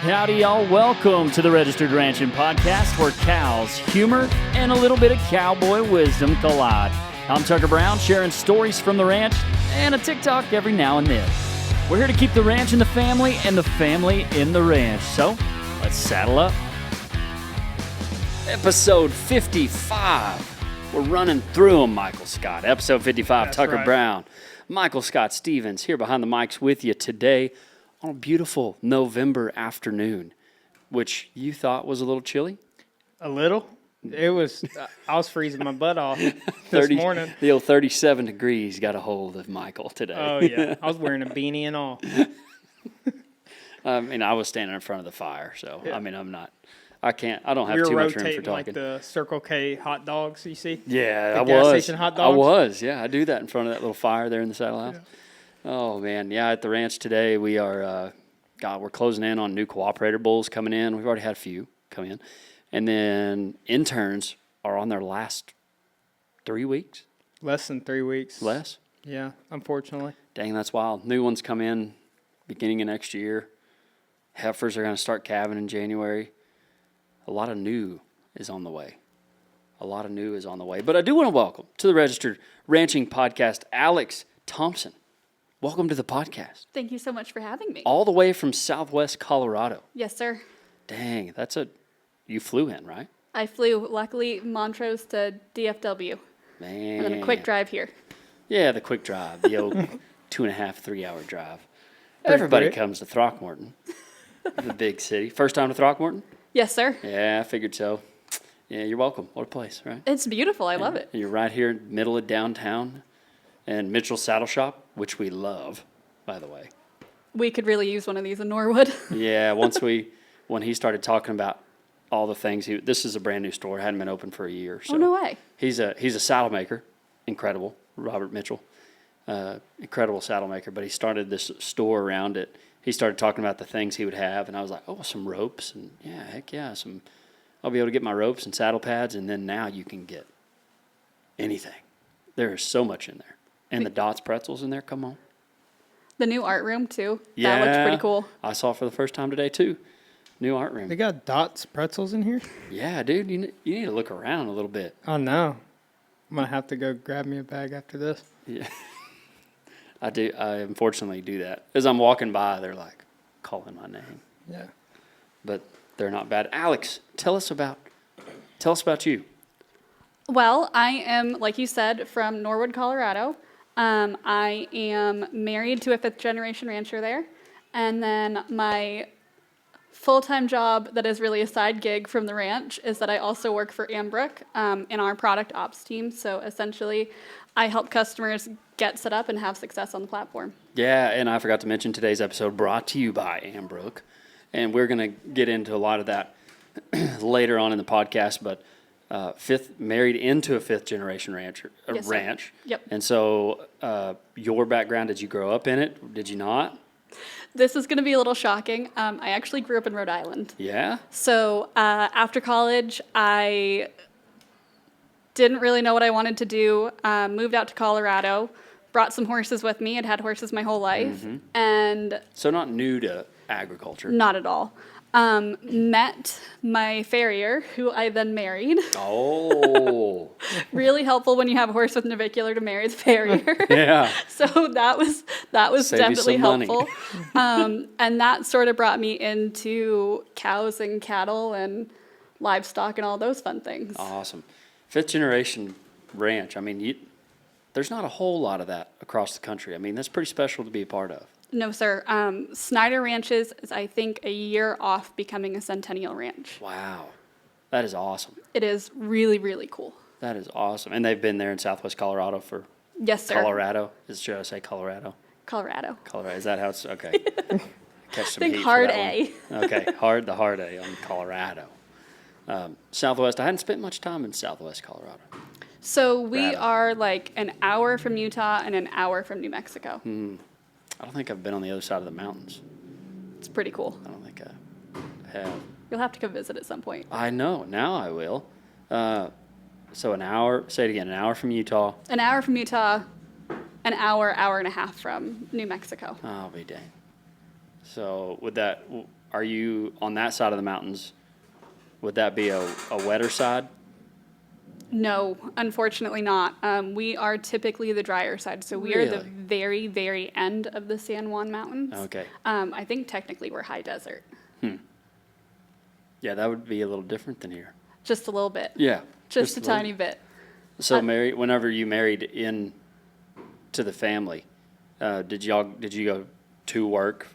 Howdy, y'all. Welcome to the Registered Ranching Podcast, where cows, humor, and a little bit of cowboy wisdom collide. I'm Tucker Brown, sharing stories from the ranch and a TikTok every now and then. We're here to keep the ranch in the family and the family in the ranch. So, let's saddle up. Episode 55. We're running through them, Michael Scott. Episode 55, That's Tucker right. Brown. Michael Scott Stevens here behind the mics with you today on a beautiful November afternoon, which you thought was a little chilly. A little. It was. I was freezing my butt off this morning. The old 37 degrees got a hold of Michael today. Oh yeah, I was wearing a beanie and all. I was standing in front of the fire, so Yeah. I don't have We were too much room for rotating talking. like the Circle K hot dogs. You see? Yeah, the I gas was. station hot I dogs? was. Yeah, I do that in front of that little fire there in the saddle house. Yeah. Oh man, yeah. At the ranch today, we are. We're closing in on new cooperator bulls coming in. We've already had a few come in, and then interns are on their last 3 weeks. Less than 3 weeks. Less. Yeah, unfortunately. Dang, that's wild. New ones come in beginning of next year. Heifers are going to start calving in January. A lot of new is on the way. But I do want to welcome to the Registered Ranching Podcast, Alex Thompson. Welcome to the podcast. Thank you so much for having me. All the way from Southwest Colorado. Yes, sir. Dang, you flew in, right? I flew, luckily, Montrose to DFW. Man. And then a quick drive here. Yeah, the quick drive, the old 2.5, 3 hour drive. Everybody quick. comes to Throckmorton, the big city. First time to Throckmorton? Yes, sir. Yeah, I figured so. Yeah, you're welcome. What a place, right? It's beautiful. I love it. You're right here in the middle of downtown. And Mitchell's Saddle Shop, which we love, by the way. We could really use one of these in Norwood. Yeah, when he started talking about all the things, this is a brand new store, hadn't been open for a year. So Oh, no way. He's a saddle maker, incredible, Robert Mitchell, incredible saddle maker. But he started this store around it. He started talking about the things he would have, and I was like, oh, some ropes, and yeah, heck yeah, I'll be able to get my ropes and saddle pads, and then now you can get anything. There is so much in there. And the Dots pretzels in there, come on. The new art room, too. Yeah. That looked pretty cool. I saw it for the first time today, too. New art room. They got Dots pretzels in here? Yeah, dude, you need to look around a little bit. Oh no. I'm gonna have to go grab me a bag after this. Yeah. I unfortunately do that. As I'm walking by, they're like calling my name. Yeah. But they're not bad. Alex, tell us about you. Well, I am, like you said, from Norwood, Colorado. I am married to a fifth-generation rancher there. And then my full-time job that is really a side gig from the ranch is that I also work for Ambrooke in our product ops team. So essentially, I help customers get set up and have success on the platform. Yeah, and I forgot to mention today's episode brought to you by Ambrooke. And we're going to get into a lot of that later on in the podcast, but married into a fifth-generation ranch. Yes, sir. Yep. And so your background, did you grow up in it? Did you not? This is going to be a little shocking. I actually grew up in Rhode Island. Yeah? So after college, I didn't really know what I wanted to do. Moved out to Colorado, brought some horses with me. I'd had horses my whole life. And So not new to agriculture. not at all. Met my farrier, who I then married. Oh. Really helpful when you have a horse with navicular to marry the farrier. Yeah. So that was Save you definitely some money. helpful. And that sort of brought me into cows and cattle and livestock and all those fun things. Awesome. Fifth generation ranch. I mean, there's not a whole lot of that across the country. I mean, that's pretty special to be a part of. No, sir. Snyder Ranches is, I think, a year off becoming a centennial ranch. Wow. That is awesome. It is really, really cool. That is awesome. And they've been there in Southwest Colorado for Yes, sir. Colorado. Should I say Colorado? Colorado. Colorado. Is that how it's okay? Catch some Think heat hard for that A. one. Okay, the hard A on Colorado. Southwest. I hadn't spent much time in Southwest Colorado. So we Rad. are like an hour from Utah and an hour from New Mexico. I don't think I've been on the other side of the mountains. It's pretty cool. I don't think I have. You'll have to come visit at some point. I know. Now I will. So an hour, say it again, an hour from Utah. An hour from Utah, an hour and a half from New Mexico. I'll be dang. So with that, Are you on that side of the mountains? Would that be a wetter side? No, unfortunately not. We are typically the drier side, so we are the Really? very, very end of the San Juan Mountains. Okay. I think technically we're high desert, Yeah, that would be a little different than here. just a little bit, Yeah. just a little- tiny bit. So, Mary, whenever you married in to the family, did you go to work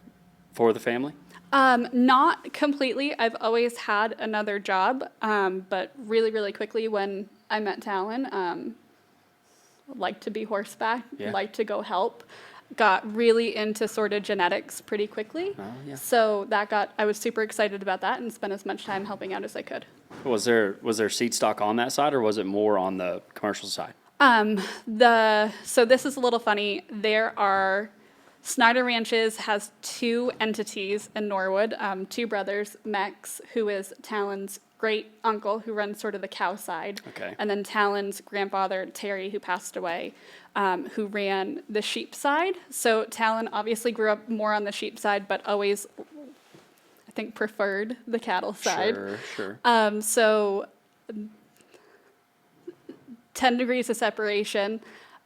for the family? Not completely. I've always had another job, but really, really quickly when I met Talon, liked to be horseback, Yeah. liked to go help, got really into sort of genetics pretty quickly. Oh, yeah. So I was super excited about that and spent as much time helping out as I could. Was there seed stock on that side, or was it more on the commercial side? So this is a little funny. There are Snyder Ranches has two entities in Norwood, two brothers, Mex, who is Talon's great uncle, who runs sort of the cow side. Okay. And then Talon's grandfather, Terry, who passed away, who ran the sheep side. So Talon obviously grew up more on the sheep side, but always, I think, preferred the cattle side. Sure. So 10 degrees of separation.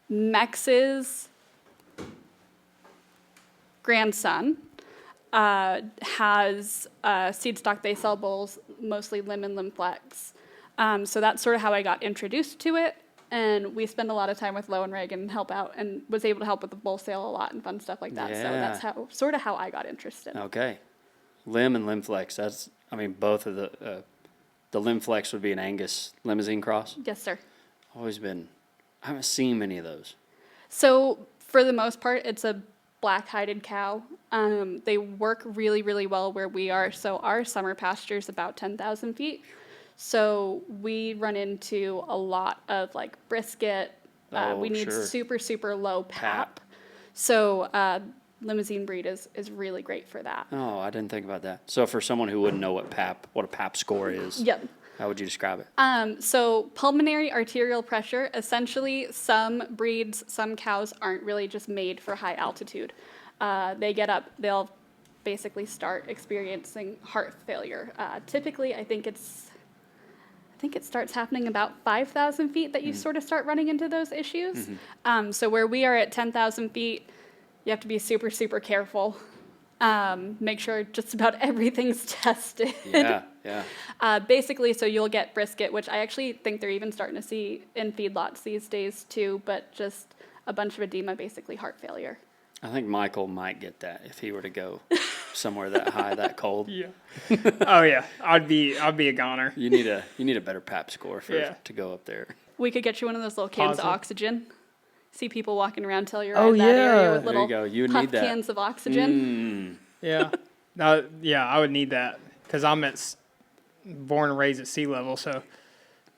Mex's grandson has seed stock. They sell bulls, mostly limb and limb flex. So that's sort of how I got introduced to it. And we spend a lot of time with Lo and Reagan and help out, and was able to help with the bull sale a lot and fun stuff like that. So Yeah. that's how I got interested. Okay. Limb and limb flex. Both of the limb flex would be an Angus limousine cross. Yes, sir. I haven't seen many of those. So for the most part, it's a black-hided cow. They work really, really well where we are. So our summer pasture is about 10,000 feet. So we run into a lot of like brisket. We need Sure. super, super low Pap. pap. So limousine breed is really great for that. Oh, I didn't think about that. So for someone who wouldn't know what a pap score is, Yep. how would you describe it? So pulmonary arterial pressure, essentially some breeds, some cows aren't really just made for high altitude. They get up, they'll basically start experiencing heart failure. Typically, I think it starts happening about 5,000 feet that you sort of start running into those issues. So where we are at 10,000 feet, you have to be super, super careful. Make sure just about everything's tested. Yeah. Basically, so you'll get brisket, which I actually think they're even starting to see in feedlots these days too, but just a bunch of edema, basically heart failure. I think Michael might get that if he were to go somewhere that high, that cold. Yeah. Oh yeah, I'd be a goner. You need a better pap score Yeah. to go up there. We could get you one of those little cans of Positive. oxygen. See people walking around till you're Oh, in that area yeah. with There little you go. You would puff need that. cans of oxygen. Yeah. No, yeah, I would need that because I'm born and raised at sea level, so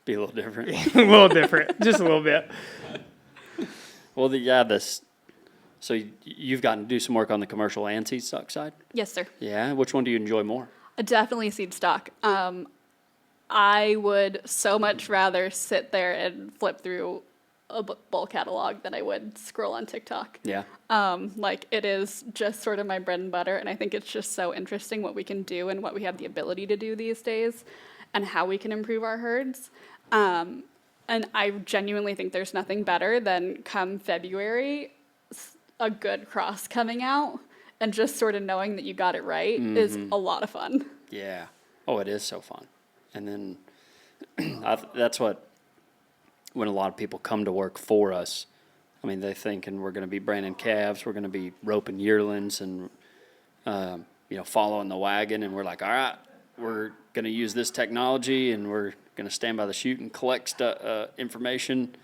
Be a little different. a little different, just a little bit. Well, so you've gotten to do some work on the commercial and seed stock side? Yes, sir. Yeah. Which one do you enjoy more? Definitely seed stock. I would so much rather sit there and flip through a bull catalog than I would scroll on TikTok. Yeah. Like it is just sort of my bread and butter, and I think it's just so interesting what we can do and what we have the ability to do these days, and how we can improve our herds. And I genuinely think there's nothing better than come February, a good cross coming out, and just sort of knowing that you got it right is a lot of fun. Yeah. Oh, it is so fun. And then that's when a lot of people come to work for us. I mean, they're thinking we're going to be branding calves, we're going to be roping yearlings, and following the wagon. And we're like, all right, we're going to use this technology, and we're going to stand by the chute and collect information,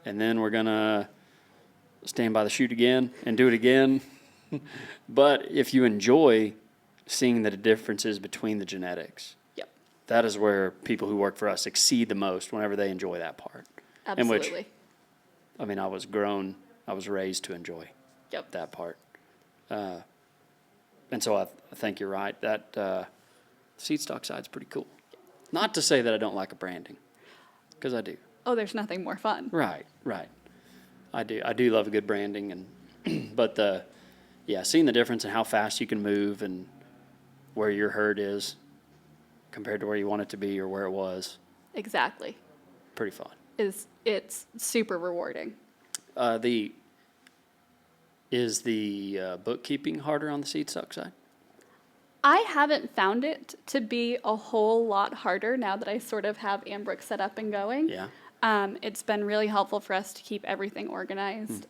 and then we're going to stand by the chute again and do it again. But if you enjoy seeing the differences between the genetics, Yep, that is where people who work for us exceed the most, whenever they enjoy that part. In which, absolutely. I was raised to enjoy Yep. that part. And so I think you're right, that seed stock side's pretty cool. Not to say that I don't like a branding, because I do. Oh, there's nothing more fun. Right. I do love a good branding, and but seeing the difference in how fast you can move, and where your herd is compared to where you want it to be or where it was. Exactly. Pretty fun. It's super rewarding. Is the bookkeeping harder on the seed stock side? I haven't found it to be a whole lot harder now that I sort of have Ambrooke set up and going. Yeah. It's been really helpful for us to keep everything organized.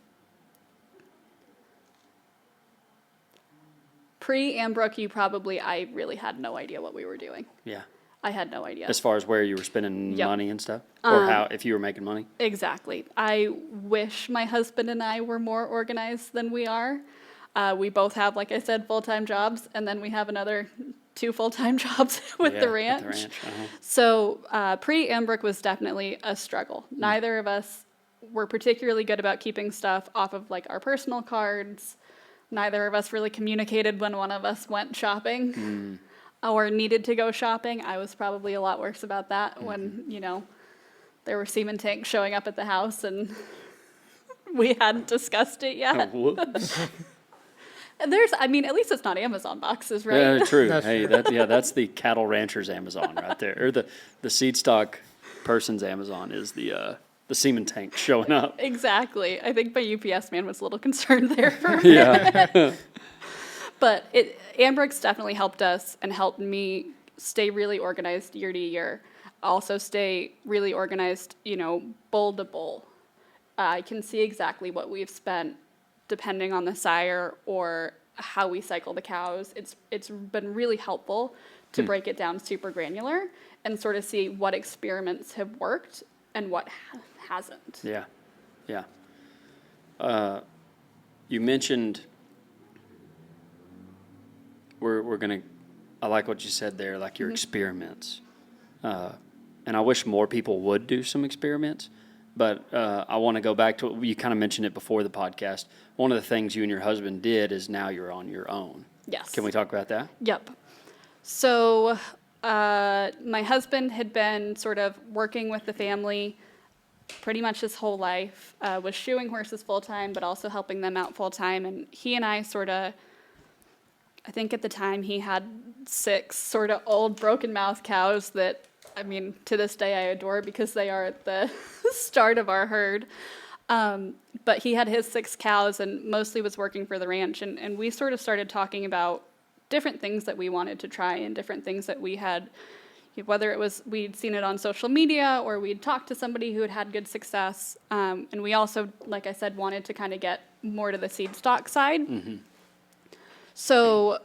Pre-Ambrooke, I really had no idea what we were doing. Yeah. I had no idea. As far as where you were spending Yep. money and stuff? Or how, if you were making money? Exactly. I wish my husband and I were more organized than we are. We both have, like I said, full-time jobs, and then we have another 2 full-time jobs with the ranch. With the ranch. Uh-huh. So pre-Ambrooke was definitely a struggle. Neither of us were particularly good about keeping stuff off of like our personal cards. Neither of us really communicated when one of us went shopping or needed to go shopping. I was probably a lot worse about that when, there were semen tanks showing up at the house and we hadn't discussed it yet. Whoops. And at least it's not Amazon boxes, right? Yeah, true. That's Hey, that's the cattle rancher's Amazon right there. Or the seed stock person's Amazon is the semen tank showing up. Exactly. I think my UPS man was a little concerned there for a minute. Yeah. But Ambrooke's definitely helped us and helped me stay really organized year to year. Also stay really organized, bowl to bowl. I can see exactly what we've spent depending on the sire or how we cycle the cows. It's been really helpful to break it down super granular and sort of see what experiments have worked and what hasn't. Yeah. Yeah. You mentioned we're gonna. I like what you said there, like your experiments, and I wish more people would do some experiments. But I want to go back to you kind of mentioned it before the podcast. One of the things you and your husband did is now you're on your own. Yes. Can we talk about that? Yep. So my husband had been sort of working with the family pretty much his whole life, was shoeing horses full-time, but also helping them out full-time. And he and I sort of, I think at the time he had 6 sort of old broken mouth cows that, to this day I adore because they are at the start of our herd. But he had his 6 cows and mostly was working for the ranch. And we sort of started talking about different things that we wanted to try and different things that we had, whether it was we'd seen it on social media or we'd talked to somebody who had had good success. And we also, like I said, wanted to kind of get more to the seed stock side. Mm-hmm. So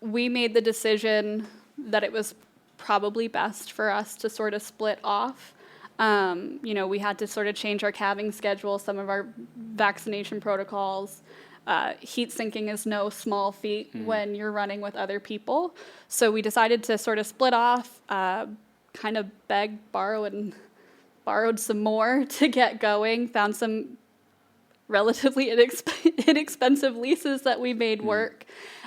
we made the decision that it was probably best for us to sort of split off. We had to sort of change our calving schedule, some of our vaccination protocols. Heat sinking is no small feat when you're running with other people. So we decided to sort of split off, kind of borrowed some more to get going, found some relatively inexpensive leases that we made work.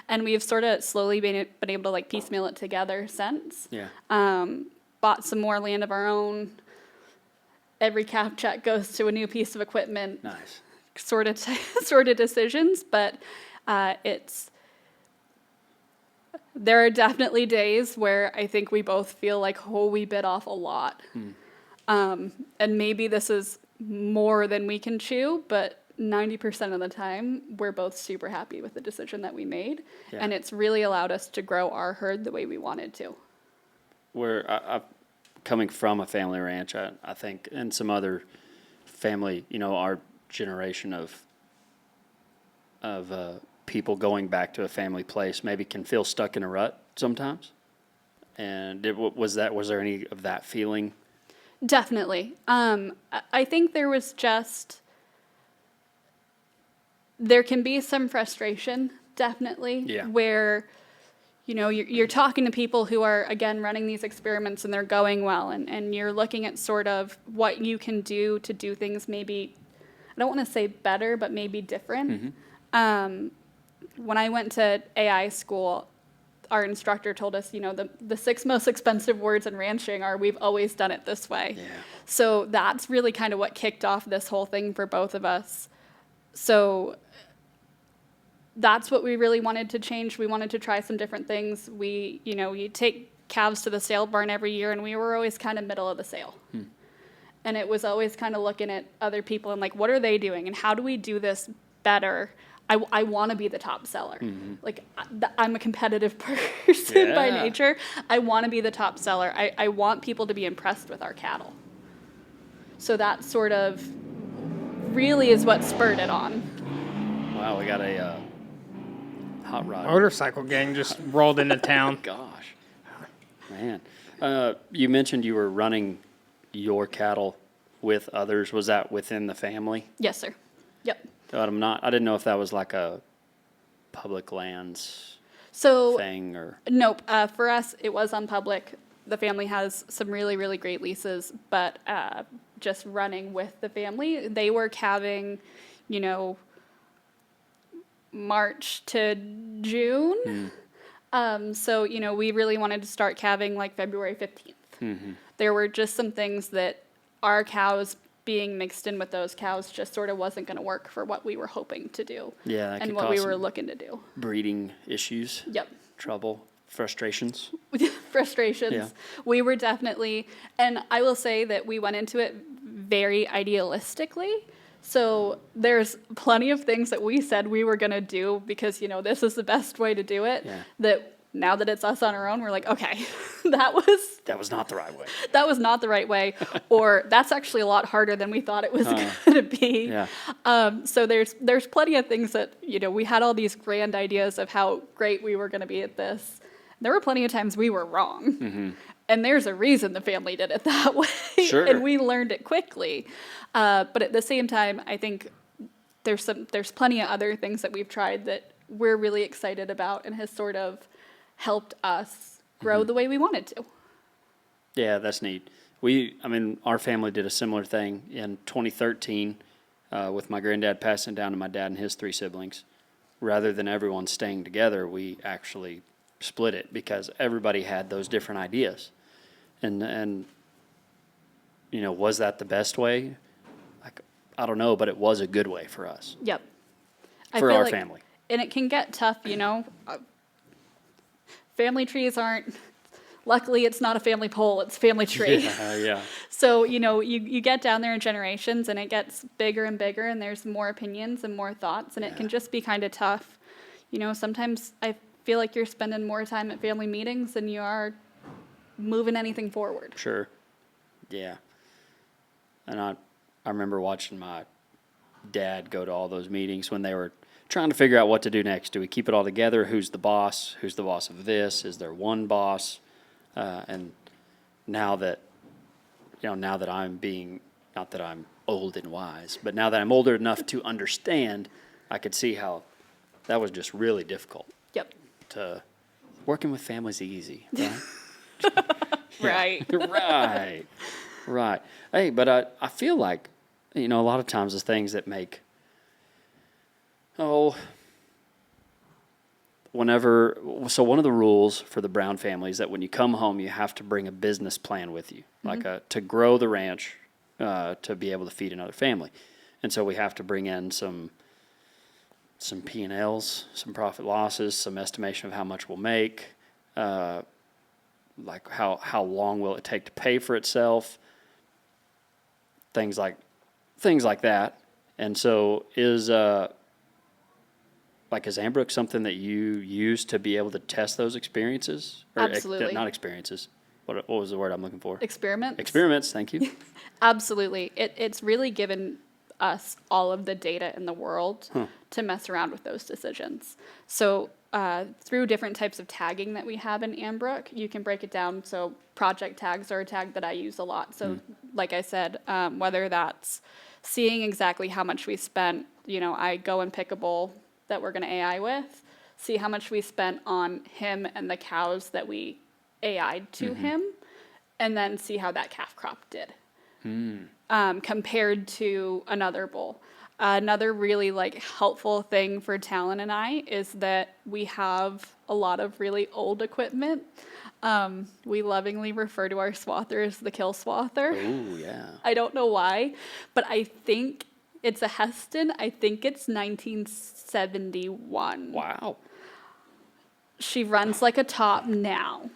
And we've sort of slowly been able to like piecemeal it together since. Yeah. Bought some more land of our own. Every calf check goes to a new piece of equipment. Nice. Sort of decisions, but there are definitely days where I think we both feel like, we bit off a lot. And maybe this is more than we can chew, but 90% of the time, we're both super happy with the decision that we made. Yeah. And it's really allowed us to grow our herd the way we wanted to. I'm coming from a family ranch, I think, and some other family, our generation of people going back to a family place maybe can feel stuck in a rut sometimes. And was there any of that feeling? Definitely. I think there was there can be some frustration, definitely, where, you're talking to people who are, again, running these experiments and they're going well, and you're looking at sort of what you can do to do things maybe, I don't want to say better, but maybe different. Mm-hmm. When I went to AI school, our instructor told us, the 6 most expensive words in ranching are, we've always done it this way. Yeah. So that's really kind of what kicked off this whole thing for both of us. So that's what we really wanted to change. We wanted to try some different things. We, you take calves to the sale barn every year, and we were always kind of middle of the sale. And it was always kind of looking at other people and like, what are they doing? And how do we do this better? I want to be the top seller. Like, I'm a competitive person by nature. I want to be the top seller. I want people to be impressed with our cattle. So that sort of really is what spurred it on. Wow, we got a hot rod. Motorcycle gang just rolled into town. Gosh, man. You mentioned you were running your cattle with others. Was that within the family? Yes, sir. Yep. But I didn't know if that was like a public lands So thing or. nope. For us, it was on public. The family has some really, really great leases, but just running with the family, they were calving, March to June. So, we really wanted to start calving like February 15th. There were just some things that our cows being mixed in with those cows just sort of wasn't going to work for what we were hoping to do. Yeah, that and could what cause we were some looking to do. breeding issues. Yep. Trouble, frustrations. Frustrations. Yeah. We were definitely, and I will say that we went into it very idealistically. So there's plenty of things that we said we were going to do because, this is the best way to do it. Yeah. That now that it's us on our own, we're like, okay, that was not the right way. That was not the right way, or that's actually a lot harder than we thought it was going to be. Yeah. So there's plenty of things that, we had all these grand ideas of how great we were going to be at this. There were plenty of times we were wrong. And there's a reason the family did it that way. Sure. And we learned it quickly. But at the same time, I think there's plenty of other things that we've tried that we're really excited about and has sort of helped us grow the way we wanted to. Yeah, that's neat. Our family did a similar thing in 2013 with my granddad passing down to my dad and his 3 siblings. Rather than everyone staying together, we actually split it because everybody had those different ideas. And was that the best way? I don't know, but it was a good way for us. Yep. For our family. And it can get tough, family trees aren't, luckily it's not a family pole, it's a family tree. Yeah. So, you get down there in generations and it gets bigger and bigger and there's more opinions and more thoughts and it can just be kind of tough. Sometimes I feel like you're spending more time at family meetings than you are moving anything forward. Sure. Yeah. And I remember watching my dad go to all those meetings when they were trying to figure out what to do next. Do we keep it all together? Who's the boss? Who's the boss of this? Is there one boss? And now that I'm being, not that I'm old and wise, but now that I'm older enough to understand, I could see how that was just really difficult. Yep. Working with families easy, right? Right. Right. Hey, but I feel like, a lot of times the things that make, so one of the rules for the Brown family is that when you come home, you have to bring a business plan with you, to grow the ranch, to be able to feed another family. And so we have to bring in some P&Ls, some profit losses, some estimation of how much we'll make, like how long will it take to pay for itself, things like that. And so is Ambrooke something that you use to be able to test those experiences? Or Absolutely. Not experiences. What was the word I'm looking for? Experiments, thank you. Absolutely. It's really given us all of the data in the world to mess around with those decisions. So through different types of tagging that we have in Ambrooke, you can break it down. So project tags are a tag that I use a lot. So like I said, whether that's seeing exactly how much we spent, I go and pick a bull that we're going to AI with, see how much we spent on him and the cows that we AI'd to him, and then see how that calf crop did compared to another bull. Another really helpful thing for Talon and I is that we have a lot of really old equipment. We lovingly refer to our swather as the kill swather. Oh, yeah. I don't know why, but I think It's a Heston. I think it's 1971. Wow. She runs like a top now.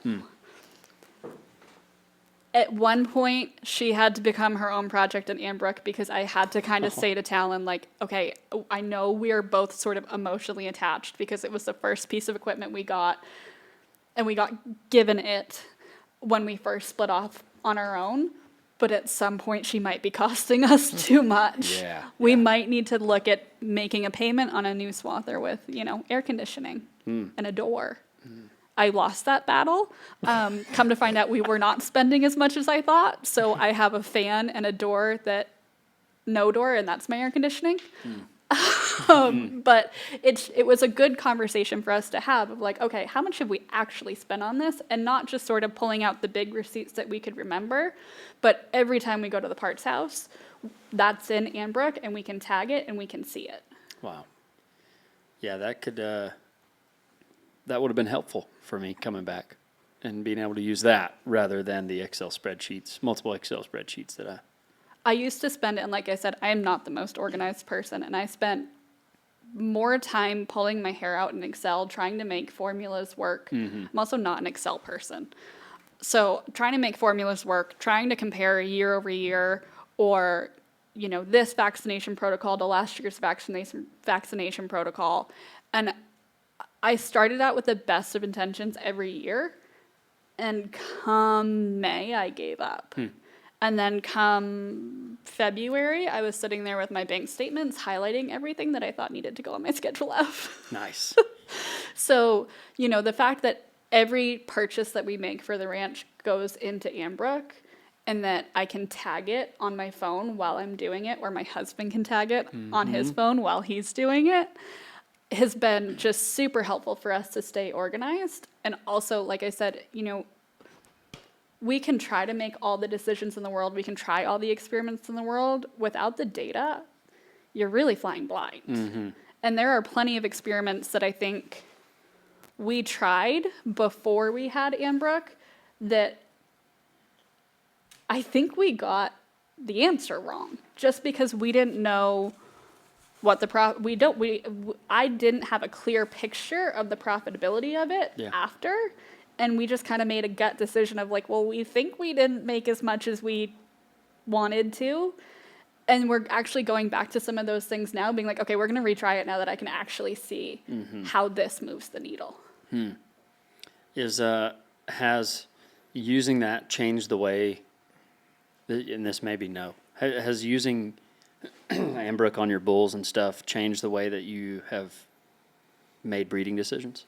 At one point, she had to become her own project in Ambrooke because I had to kind of say to Talon, like, okay, I know we are both sort of emotionally attached because it was the first piece of equipment we got, and we got given it when we first split off on our own. But at some point, she might be costing us too much. We might need to look at making a payment on a new swather with, air conditioning and a door. I lost that battle. Come to find out, we were not spending as much as I thought. So I have a fan and a door no door, and that's my air conditioning. But it was a good conversation for us to have of like, okay, how much have we actually spent on this? And not just sort of pulling out the big receipts that we could remember, but every time we go to the parts house, that's in Ambrooke, and we can tag it and we can see it. Wow. Yeah, that would have been helpful for me coming back and being able to use that rather than the multiple Excel spreadsheets that I used to spend it, and like I said, I am not the most organized person, and I spent more time pulling my hair out in Excel, trying to make formulas work. I'm also not an Excel person. So trying to make formulas work, trying to compare year over year, or, this vaccination protocol to last year's vaccination protocol. And I started out with the best of intentions every year, and come May, I gave up. And then come February, I was sitting there with my bank statements, highlighting everything that I thought needed to go on my Schedule F. Nice. So, the fact that every purchase that we make for the ranch goes into Ambrooke, and that I can tag it on my phone while I'm doing it, or my husband can tag it on his phone while he's doing it, has been just super helpful for us to stay organized. And also, like I said, we can try to make all the decisions in the world. We can try all the experiments in the world. Without the data, you're really flying blind. And there are plenty of experiments that I think we tried before we had Ambrooke that I think we got the answer wrong just because we didn't know what I didn't have a clear picture of the profitability of it after, and we just kind of made a gut decision of like, well, we think we didn't make as much as we wanted to, and we're actually going back to some of those things now, being like, okay, we're going to retry it now that I can actually see how this moves the needle. Has using that changed the way, and this may be no, has using Ambrooke on your bulls and stuff changed the way that you have made breeding decisions?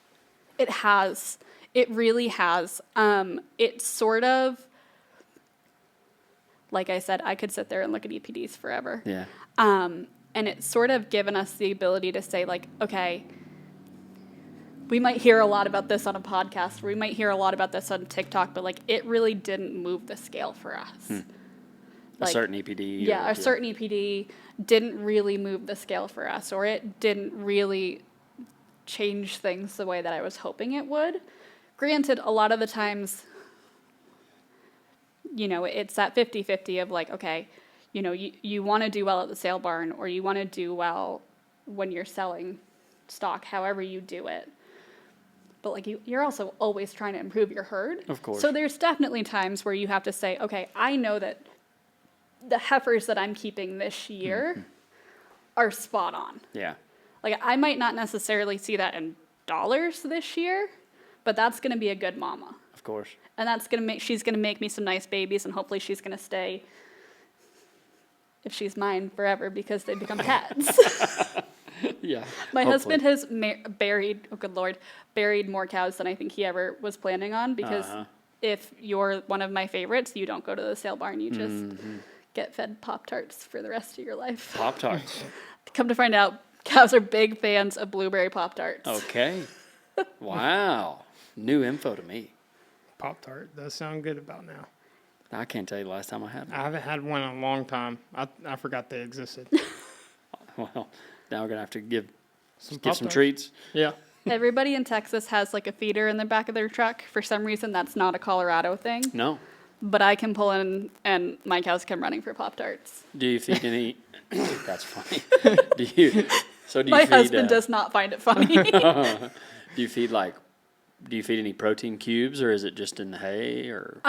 It has. It really has. It's sort of, like I said, I could sit there and look at EPDs forever. Yeah. And it's sort of given us the ability to say, like, okay, we might hear a lot about this on a podcast, or we might hear a lot about this on TikTok, but, like, it really didn't move the scale for us. A certain EPD. Yeah, a certain EPD didn't really move the scale for us, or it didn't really change things the way that I was hoping it would. Granted, a lot of the times, it's that 50-50 of like, okay, you want to do well at the sale barn, or you want to do well when you're selling stock, however you do it. But like you're also always trying to improve your herd. Of course. So there's definitely times where you have to say, okay, I know that the heifers that I'm keeping this year are spot on. Yeah. Like I might not necessarily see that in dollars this year, but that's going to be a good mama. Of course. And she's going to make me some nice babies, and hopefully she's going to stay, if she's mine, forever, because they become pets. Yeah. My hopefully. husband has buried, oh good Lord, buried more cows than I think he ever was planning on, because if you're one of my favorites, you don't go to the sale barn, you just get fed Pop-Tarts for the rest of your life. Pop-Tarts. Come to find out, cows are big fans of blueberry Pop-Tarts. Okay. Wow. New info to me. Pop-Tart does sound good about now. I can't tell you the last time I had one. I haven't had one in a long time. I forgot they existed. Well, now we're going to have to give some Pop-Tarts. treats. Yeah. Everybody in Texas has like a feeder in the back of their truck. For some reason, that's not a Colorado thing. No. but I can pull in and my cows come running for Pop-Tarts. Do you feed any? That's funny. Do you? So do you My feed? husband does not find it funny. Do you feed Do you feed any protein cubes, or is it just in the hay, or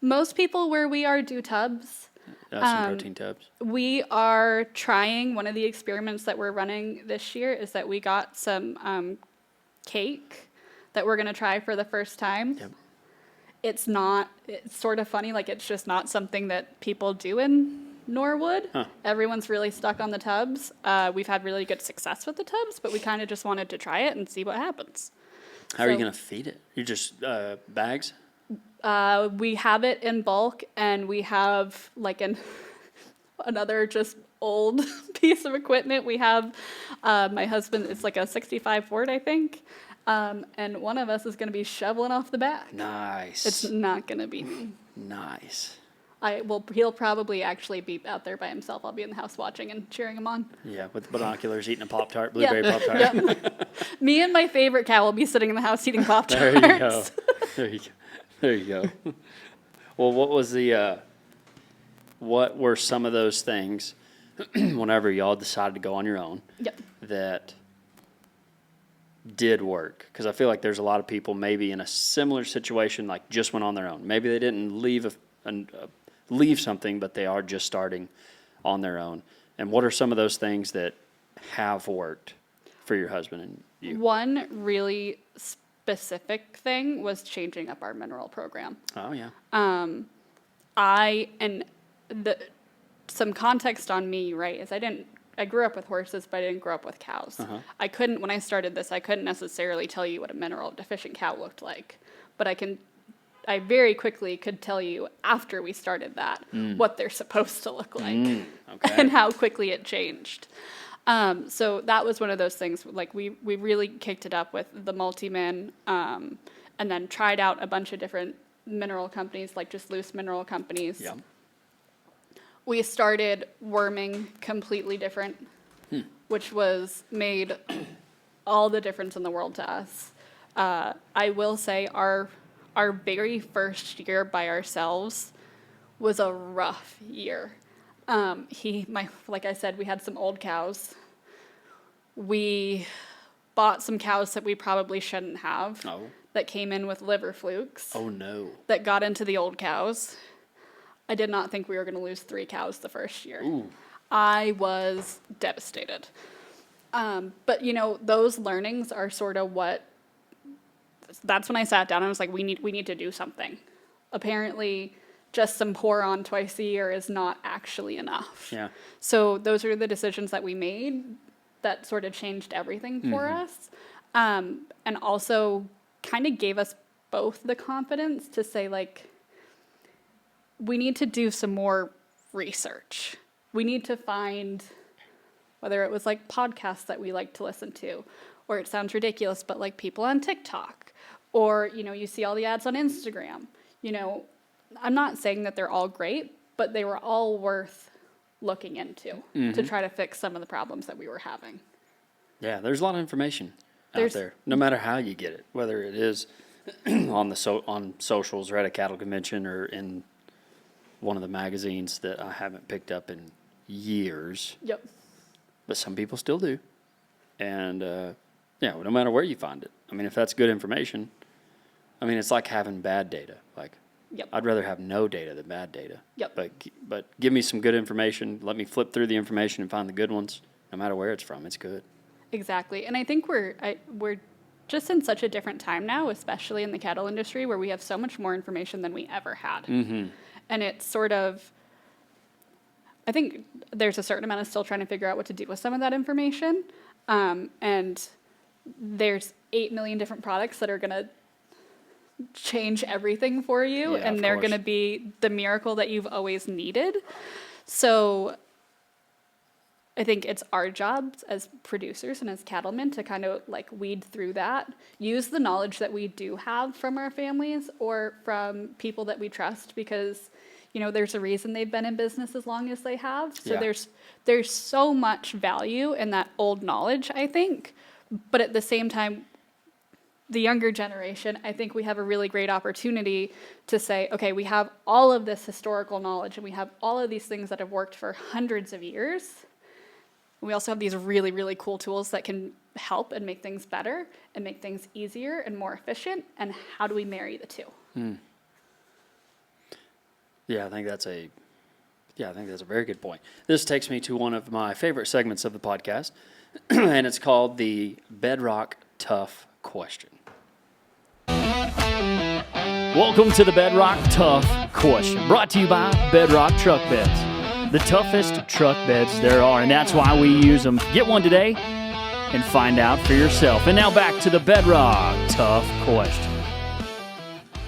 Most people where we are do tubs. some protein tubs? We are trying, one of the experiments that we're running this year is that we got some cake that we're going to try for the first time. Yep. It's sort of funny, like it's just not something that people do in Norwood. Huh. Everyone's really stuck on the tubs. We've had really good success with the tubs, but we kind of just wanted to try it and see what happens. How are you So- going to feed it? You just bags? We have it in bulk, and we have like another just old piece of equipment. We have my husband. It's like a '65 Ford, I think, and one of us is going to be shoveling off the back. Nice. It's not going to be me. Nice. He'll probably actually be out there by himself. I'll be in the house watching and cheering him on. Yeah, with binoculars, eating a Pop-Tart, Yeah. blueberry Pop-Tart. Yep. Me and my favorite cow will be sitting in the house eating Pop-Tarts. There you go. There you go. There you go. Well, what were some of those things whenever y'all decided to go on your own Yep. that did work? Because I feel like there's a lot of people maybe in a similar situation, like just went on their own. Maybe they didn't leave something, but they are just starting on their own. And what are some of those things that have worked for your husband and you? One really specific thing was changing up our mineral program. Oh, yeah. Some context on me, right, is I grew up with horses, but I didn't grow up with cows. Uh-huh. When I started this, I couldn't necessarily tell you what a mineral deficient cow looked like, but I very quickly could tell you after we started that what they're supposed to look like Okay. and how quickly it changed. So that was one of those things, like we really kicked it up with the multi-min, and then tried out a bunch of different mineral companies, like just loose mineral companies. Yeah. We started worming completely different, which made all the difference in the world to us. I will say our very first year by ourselves was a rough year. Like I said, we had some old cows. We bought some cows that we probably shouldn't have. Oh. That came in with liver flukes. Oh, no. That got into the old cows. I did not think we were going to lose 3 cows the first year. Ooh. I was devastated. But those learnings are sort of that's when I sat down and I was like, we need to do something. Apparently, just some pour on twice a year is not actually enough. Yeah. So those are the decisions that we made that sort of changed everything for us. And also kind of gave us both the confidence to say, like, we need to do some more research. We need to find, whether it was like podcasts that we like to listen to, or it sounds ridiculous, but like people on TikTok, or, you see all the ads on Instagram. I'm not saying that they're all great, but they were all worth looking into to try to fix some of the problems that we were having. Yeah, there's a lot of information out There's- there, no matter how you get it, whether it is on socials or at a cattle convention or in one of the magazines that I haven't picked up in years, Yep. but some people still do. And, no matter where you find it. I mean, if that's good information, it's like having bad data. Like, Yep. I'd rather have no data than bad data. Yep. But give me some good information. Let me flip through the information and find the good ones. No matter where it's from, it's good. Exactly. And I think we're just in such a different time now, especially in the cattle industry, where we have so much more information than we ever had. Mm-hmm. And it's sort of, I think there's a certain amount of still trying to figure out what to do with some of that information. And there's 8 million different products that are going to change everything for you. Yeah, and of they're course. going to be the miracle that you've always needed. So I think it's our jobs as producers and as cattlemen to kind of like weed through that, use the knowledge that we do have from our families or from people that we trust, because there's a reason they've been in business as long as they have. So Yeah. there's so much value in that old knowledge, I think. But at the same time, the younger generation, I think we have a really great opportunity to say, okay, we have all of this historical knowledge and we have all of these things that have worked for hundreds of years. We also have these really, really cool tools that can help and make things better and make things easier and more efficient. And how do we marry the two? Yeah, I think that's a very good point. This takes me to one of my favorite segments of the podcast, and it's called the Bedrock Tough Question. Welcome to the Bedrock Tough Question, brought to you by Bedrock Truck Beds. The toughest truck beds there are, and that's why we use them. Get one today and find out for yourself. And now back to the Bedrock Tough Question.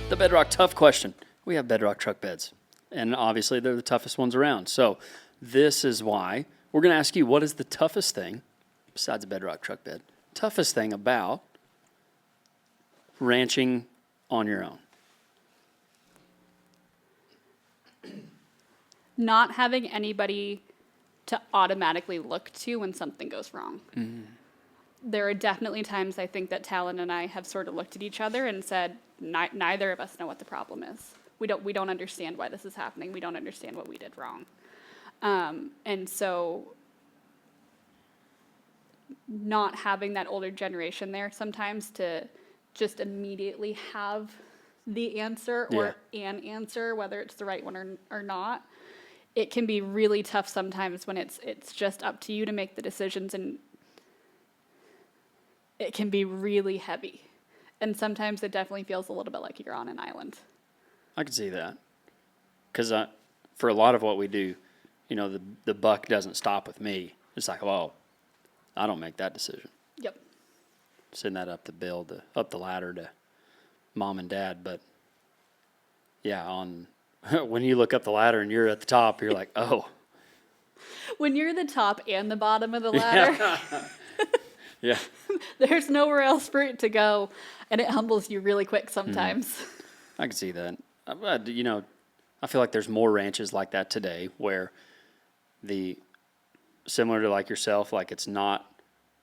The Bedrock Tough Question. We have Bedrock truck beds, and obviously they're the toughest ones around. So this is why we're going to ask you, what is the toughest thing, besides a Bedrock truck bed, toughest thing about ranching on your own? Not having anybody to automatically look to when something goes wrong. There are definitely times I think that Talon and I have sort of looked at each other and said, neither of us know what the problem is. We don't understand why this is happening. We don't understand what we did wrong. And so not having that older generation there sometimes to just immediately have the answer or an answer, whether it's the right one or not, it can be really tough sometimes when it's just up to you to make the decisions, and it can be really heavy. And sometimes it definitely feels a little bit like you're on an island. I can see that. Because for a lot of what we do, the buck doesn't stop with me. It's like, well, I don't make that decision. Yep. Send that up the ladder to mom and dad. But yeah, when you look up the ladder and you're at the top, you're like, oh. When you're the top and the bottom of the ladder, Yeah. there's nowhere else for it to go, and it humbles you really quick sometimes. I can see that. I feel like there's more ranches like that today where similar to like yourself, like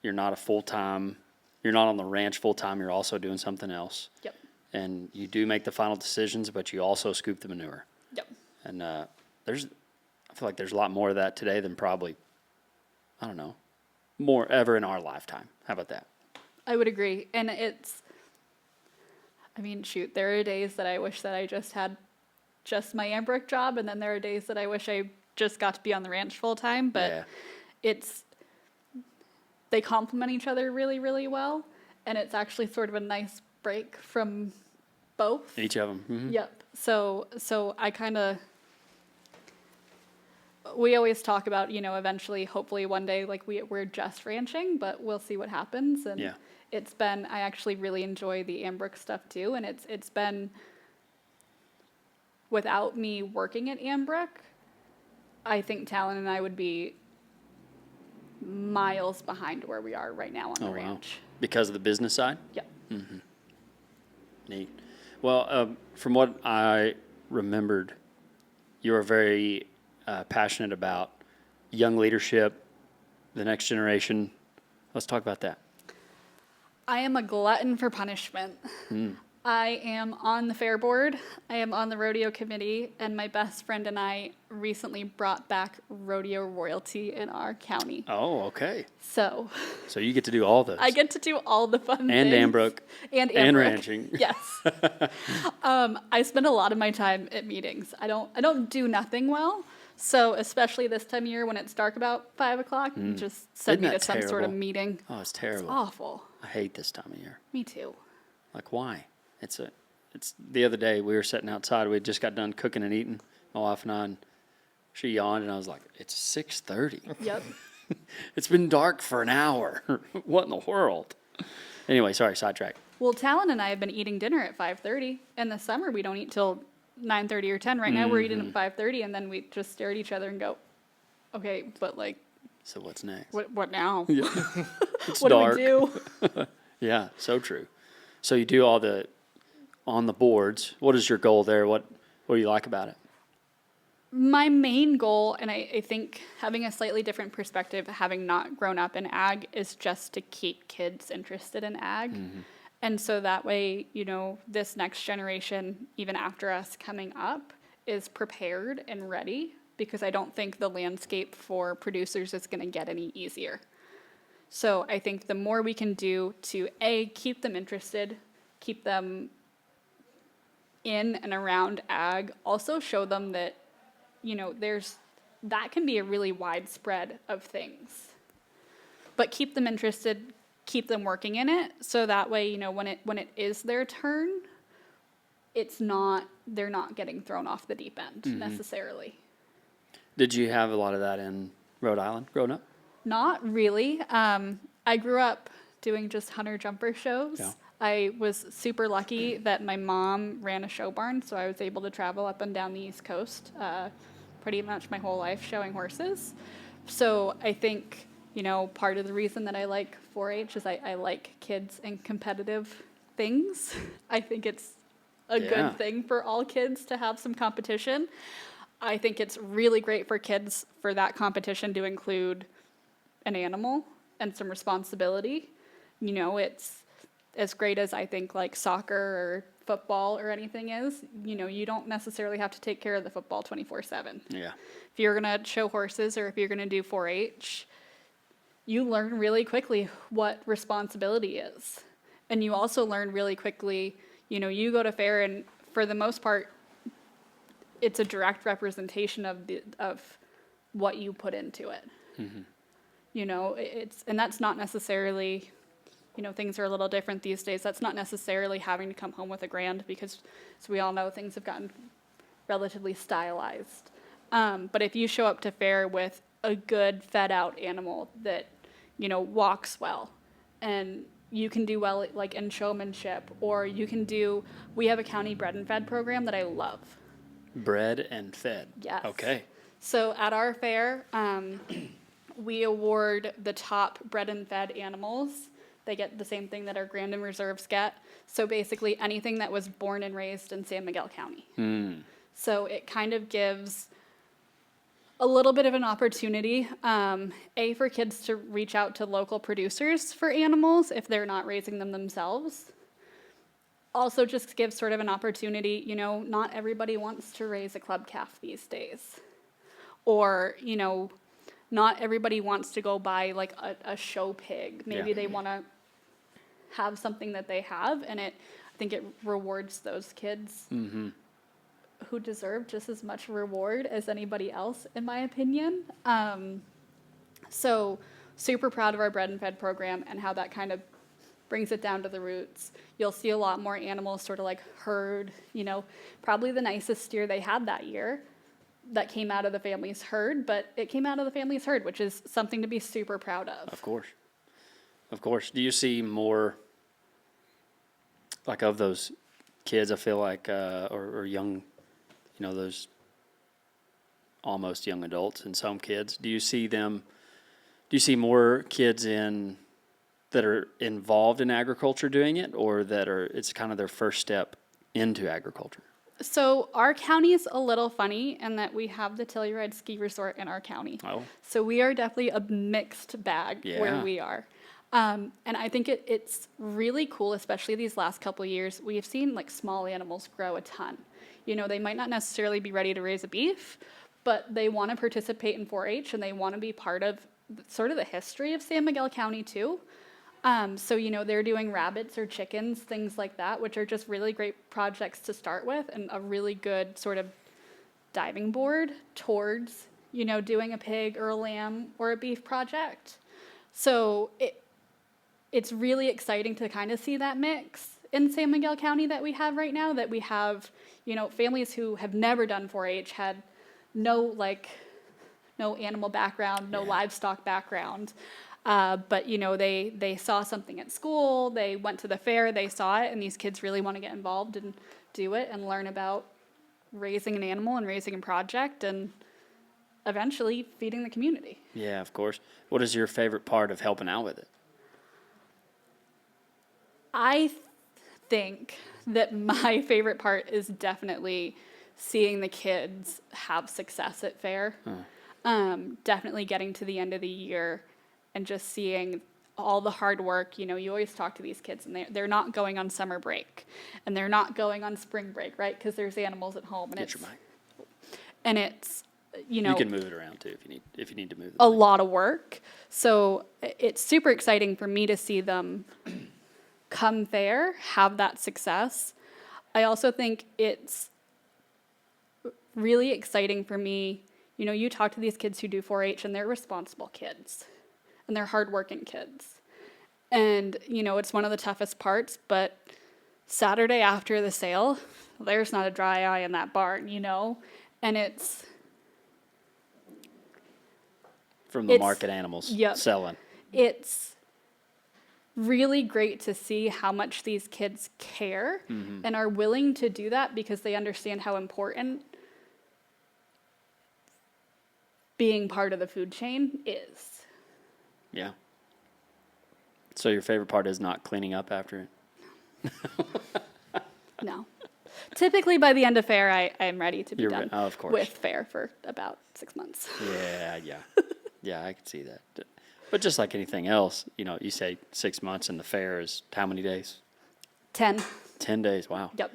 you're not a full-time, you're not on the ranch full-time, you're also doing something else. Yep. And you do make the final decisions, but you also scoop the manure. Yep. And I feel like there's a lot more of that today than probably, I don't know, more ever in our lifetime. How about that? I would agree. And there are days that I wish that I just had just my Ambrooke job, and then there are days that I wish I just got to be on the ranch full time, but they complement each other really, really well, and it's actually sort of a nice break from both. Each of them. Mm-hmm. Yep. So I kind of, we always talk about, eventually, hopefully one day, like we're just ranching, but we'll see what happens. And I actually really enjoy the Ambrooke stuff too. And it's been, without me working at Ambrooke, I think Talon and I would be miles behind where we are right now on the ranch. Because of the business side? Yep. Mm-hmm. Neat. Well, from what I remembered, you were very passionate about young leadership, the next generation. Let's talk about that. I am a glutton for punishment. I am on the fair board. I am on the rodeo committee, and my best friend and I recently brought back rodeo royalty in our county. Oh, okay. So you get to do all those. I get to do all the fun and things. Ambrooke. And ranching. Yes. I spend a lot of my time at meetings. I don't do nothing well. So especially this time of year when it's dark about 5 o'clock, just send me to some sort of meeting. Oh, it's terrible. It's awful. I hate this time of year. Me too. Like, why? It's the other day we were sitting outside. We had just got done cooking and eating, my wife and I, and she yawned, and I was like, it's 6:30. Yep. It's been dark for an hour. What in the world? Anyway, sorry, sidetrack. Well, Talon and I have been eating dinner at 5:30. In the summer, we don't eat till 9:30 or 10. Right now, we're eating at 5:30, and then we just stare at each other and go, okay, but like. So what's next? What now? Yeah. It's what dark. do we do? Yeah, so true. So you do all on the boards. What is your goal there? What do you like about it? My main goal, and I think having a slightly different perspective, having not grown up in ag, is just to keep kids interested in ag. And so that way, this next generation, even after us coming up, is prepared and ready, because I don't think the landscape for producers is going to get any easier. So I think the more we can do to keep them interested, keep them in and around ag, also show them that, that can be a really widespread of things. But keep them interested, keep them working in it, so that way, when it is their turn, they're not getting thrown off the deep end necessarily. Did you have a lot of that in Rhode Island growing up? Not really. I grew up doing just hunter jumper shows. Yeah. I was super lucky that my mom ran a show barn, so I was able to travel up and down the East Coast pretty much my whole life showing horses. So I think, part of the reason that I like 4-H is I like kids and competitive things. I think it's a good thing for all kids to have some competition. I think it's really great for kids for that competition to include an animal and some responsibility. It's as great as I think like soccer or football or anything is. You don't necessarily have to take care of the football 24/7. Yeah. If you're going to show horses or if you're going to do 4-H, you learn really quickly what responsibility is. And you also learn really quickly, you go to fair and for the most part, it's a direct representation of what you put into it. Mm-hmm. And that's not necessarily, things are a little different these days. That's not necessarily having to come home with a grand, because as we all know, things have gotten relatively stylized. But if you show up to fair with a good fed out animal that, walks well, and you can do well like in showmanship, or we have a county bred and fed program that I love. Bred and fed. Yes. Okay. So at our fair, we award the top bred and fed animals. They get the same thing that our Grand and Reserves get. So basically anything that was born and raised in San Miguel County. So it kind of gives a little bit of an opportunity, for kids to reach out to local producers for animals if they're not raising them themselves. Also just gives sort of an opportunity, not everybody wants to raise a club calf these days. Or, not everybody wants to go buy like a show pig. Maybe they want to have something that they have, and I think it rewards those kids who deserve just as much reward as anybody else, in my opinion. So super proud of our bred and fed program and how that kind of brings it down to the roots. You'll see a lot more animals sort of like herd, probably the nicest steer they had that year that came out of the family's herd, but it came out of the family's herd, which is something to be super proud of. Of course. Of course. Do you see more, like, of those kids, I feel like, or young, those almost young adults and some kids, do you see more kids that are involved in agriculture doing it, or it's kind of their first step into agriculture? So our county is a little funny in that we have the Telluride Ski Resort in our county. Oh. So we are definitely a mixed bag where we are. And I think it's really cool, especially these last couple of years. We have seen like small animals grow a ton. They might not necessarily be ready to raise a beef, but they want to participate in 4-H and they want to be part of sort of the history of San Miguel County too. So, they're doing rabbits or chickens, things like that, which are just really great projects to start with and a really good sort of diving board towards, doing a pig or a lamb or a beef project. So it's really exciting to kind of see that mix in San Miguel County that we have right now, that we have, families who have never done 4-H, had no animal background, no livestock background. But, they saw something at school, they went to the fair, they saw it, and these kids really want to get involved and do it and learn about raising an animal and raising a project and eventually feeding the community. Yeah, of course. What is your favorite part of helping out with it? I think that my favorite part is definitely seeing the kids have success at fair. Definitely getting to the end of the year and just seeing all the hard work. You always talk to these kids, and they're not going on summer break, and they're not going on spring break, right? Because there's animals at home, and Get your mic. it's You can move it around too if you need to move a the mic. lot of work. So it's super exciting for me to see them come there, have that success. I also think it's really exciting for me. You talk to these kids who do 4-H, and they're responsible kids, and they're hardworking kids. And, it's one of the toughest parts, but Saturday after the sale, there's not a dry eye in that barn, and it's... From the market animals selling. It's really great to see how much these kids care and are willing to do that because they understand how important being part of the food chain is. Yeah. So your favorite part is not cleaning up after it? No. Typically by the end of fair, I am ready to be done of course. with fair for about 6 months. Yeah. Yeah, I can see that. But just like anything else, you say 6 months and the fair is how many days? 10. 10 days, wow. Yep.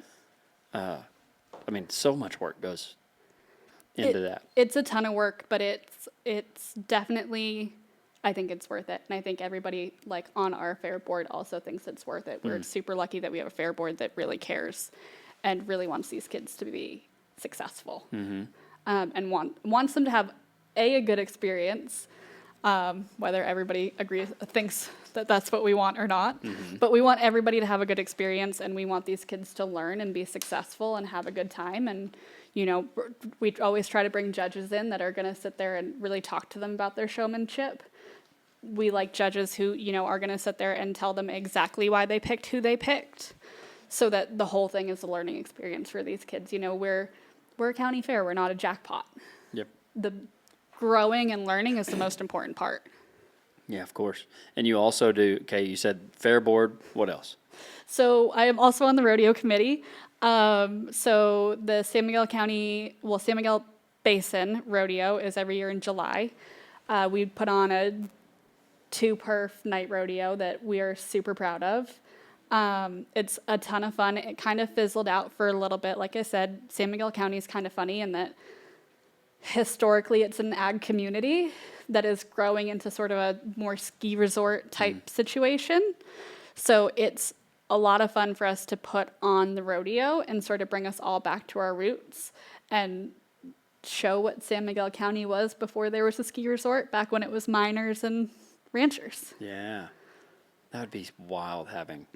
So much work goes into that. It's a ton of work, but it's definitely, I think it's worth it. And I think everybody on our fair board also thinks it's worth it. We're super lucky that we have a fair board that really cares and really wants these kids to be successful. And wants them to have a good experience, whether everybody thinks that that's what we want or not. But we want everybody to have a good experience, and we want these kids to learn and be successful and have a good time. And, we always try to bring judges in that are going to sit there and really talk to them about their showmanship. We like judges who, are going to sit there and tell them exactly why they picked who they picked, so that the whole thing is a learning experience for these kids. We're a county fair. We're not a jackpot. Yep. The growing and learning is the most important part. Yeah, of course. And you also do, you said fair board, what else? So I am also on the rodeo committee. So the San Miguel Basin Rodeo is every year in July. We put on a 2-perf night rodeo that we are super proud of. It's a ton of fun. It kind of fizzled out for a little bit. Like I said, San Miguel County is kind of funny in that historically it's an ag community that is growing into sort of a more ski resort type situation. So it's a lot of fun for us to put on the rodeo and sort of bring us all back to our roots and show what San Miguel County was before there was a ski resort, back when it was miners and ranchers. Yeah. That would be wild having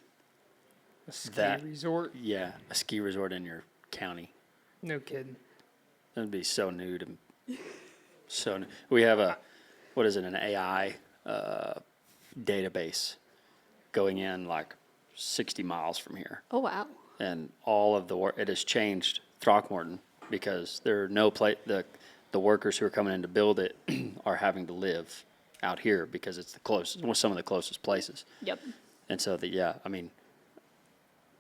A ski resort? a ski resort in your county. No kidding. That would be so new to so new. We have an AI database going in 60 miles from here. Oh, wow. And all of the work, it has changed Throckmorton because there are no the workers who are coming in to build it are having to live out here because it's some of the closest places. Yep. And so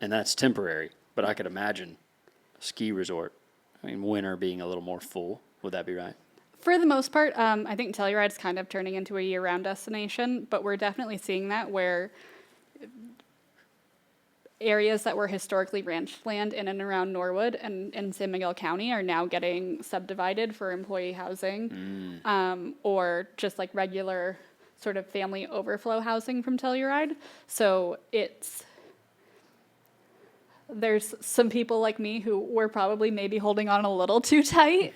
and that's temporary, but I could imagine a ski resort, winter being a little more full. Would that be right? For the most part, I think Telluride's kind of turning into a year-round destination, but we're definitely seeing that where areas that were historically ranch land in and around Norwood and in San Miguel County are now getting subdivided for employee housing, or just regular sort of family overflow housing from Telluride. So there's some people like me who were probably maybe holding on a little too tight,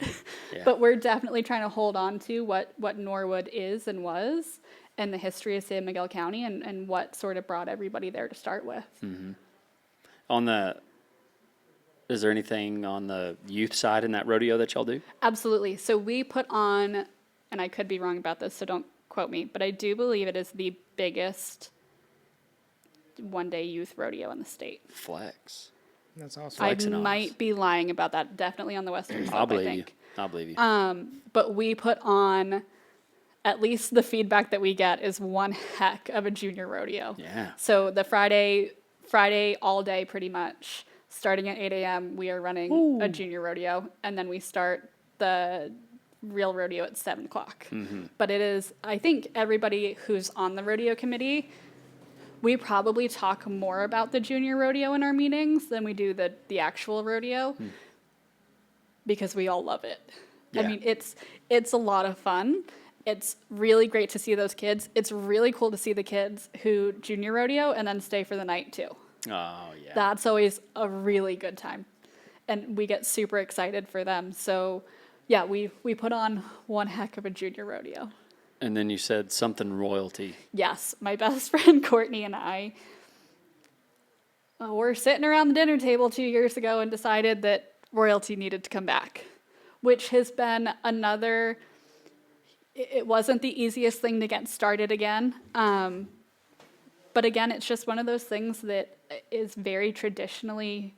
but we're definitely trying to hold on to what Norwood is and was, and the history of San Miguel County and what sort of brought everybody there to start with. Mm-hmm. Is there anything on the youth side in that rodeo that y'all do? Absolutely. So we put on, and I could be wrong about this, so don't quote me, but I do believe it is the biggest one-day youth rodeo in the state. Flex. That's awesome. I might be lying about that. Definitely on the western slope, I think. I'll believe you. But we put on, at least the feedback that we get is one heck of a junior rodeo. Yeah. So the Friday all day pretty much, starting at 8 a.m., we are running a junior rodeo, and then we start the real rodeo at 7 o'clock. But it is, I think everybody who's on the rodeo committee, we probably talk more about the junior rodeo in our meetings than we do the actual rodeo because we all love it. I Yeah. mean, it's a lot of fun. It's really great to see those kids. It's really cool to see the kids who junior rodeo and then stay for the night too. Oh, yeah. That's always a really good time. And we get super excited for them. So, yeah, we put on one heck of a junior rodeo. And then you said something royalty. Yes, my best friend Courtney and I were sitting around the dinner table 2 years ago and decided that royalty needed to come back, which has been another... It wasn't the easiest thing to get started again. But again, it's just one of those things that is very traditionally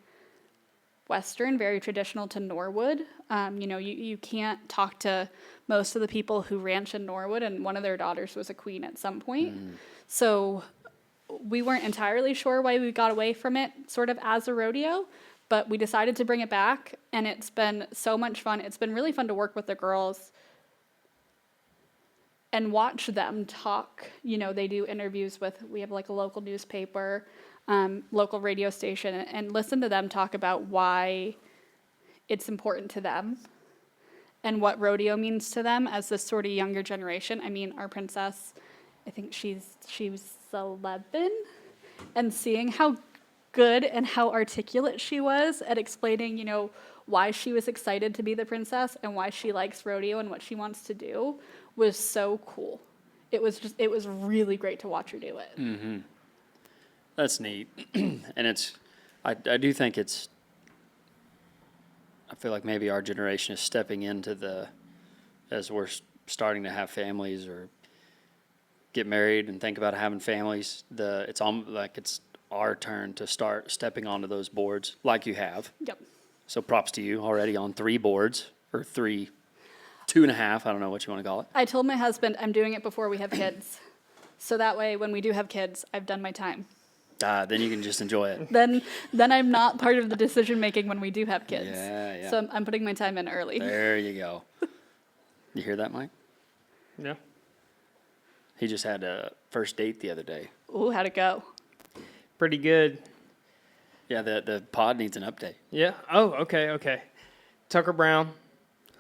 Western, very traditional to Norwood. You can't talk to most of the people who ranch in Norwood, and one of their daughters was a queen at some point. So we weren't entirely sure why we got away from it sort of as a rodeo, but we decided to bring it back, and it's been so much fun. It's been really fun to work with the girls and watch them talk. They do interviews we have like a local newspaper, local radio station, and listen to them talk about why it's important to them and what rodeo means to them as this sort of younger generation. I mean, our princess, I think she was 11, and seeing how good and how articulate she was at explaining, why she was excited to be the princess and why she likes rodeo and what she wants to do was so cool. It was really great to watch her do it. Mm-hmm. That's neat. And I do think I feel like maybe our generation is stepping into as we're starting to have families or get married and think about having families, it's our turn to start stepping onto those boards like you have. Yep. So props to you, already on 3 boards, or 2.5, I don't know what you want to call it. I told my husband I'm doing it before we have kids. So that way, when we do have kids, I've done my time. Then you can just enjoy it. Then I'm not part of the decision making when we do have kids. Yeah. So I'm putting my time in early. There you go. You hear that, Mike? Yeah. He just had a first date the other day. Ooh, how'd it go? Pretty good. Yeah, the pod needs an update. Yeah. Oh, okay. Tucker Brown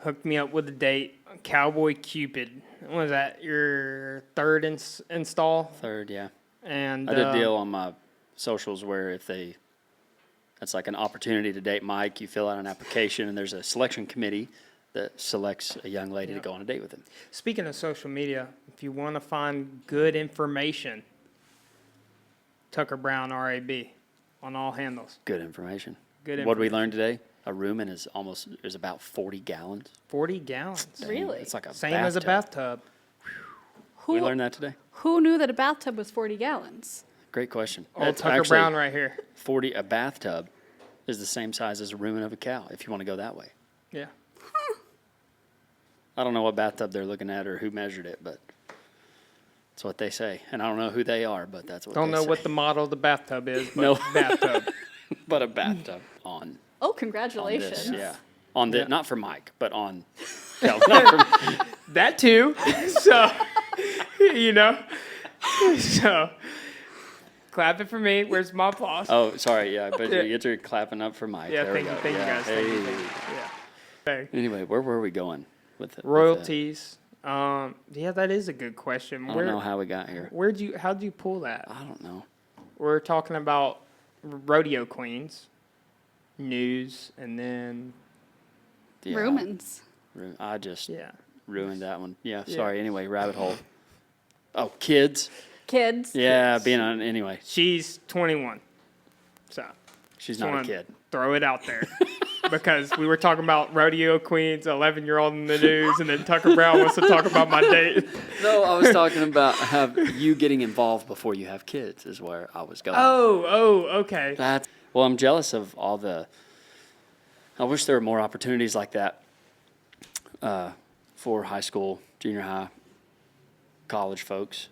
hooked me up with a date. Cowboy Cupid. What was that? Your third install? Third, yeah. And I did a deal on my socials where that's like an opportunity to date Mike. You fill out an application, and there's a selection committee that selects a young lady to go on a date with him. Speaking of social media, if you want to find good information, Tucker Brown RAB on all handles. Good information. Good What did we information. learn today? A rumen is about 40 gallons. 40 gallons. Really? It's like a Same as a bathtub. We learned that today. Who knew that a bathtub was 40 gallons? Great question. Oh, It's Tucker actually Brown right here. A bathtub is the same size as a rumen of a cow, if you want to go that way. Yeah. I don't know what bathtub they're looking at or who measured it, but that's what they say. And I don't know who they are, but that's what Don't they know say. what the model of the bathtub is, but No. bathtub. But a bathtub on Oh, this, congratulations. yeah. Yeah. Not for Mike, but on. Yeah, not for, That too. So, So, clap it for me. Where's my applause? oh, sorry, yeah, but Yeah. you get your clapping up for Mike. Yeah, There we thank you, go. thank you Yeah, guys. Thank you, hey. thank you. Yeah. Hey. Anyway, where were we going with it? Royalties. Yeah, that is a good question. I don't know how we got here. How'd you pull that? I don't know. We're talking about rodeo queens, news, and then Yeah, Rumens. I just yeah. ruined that one. Yeah, Yeah. sorry. Anyway, rabbit hole. Oh, kids. Kids. Yeah, being on. Anyway, She's 21, so she's just not a wanna kid. Throw it out there. Because we were talking about rodeo queens, 11-year-old in the news, and then Tucker Brown wants to talk about my date. No, I was talking about you getting involved before you have kids is where I was going. Oh, okay. Well, I'm jealous of all the. I wish there were more opportunities like that for high school, junior high, college folks,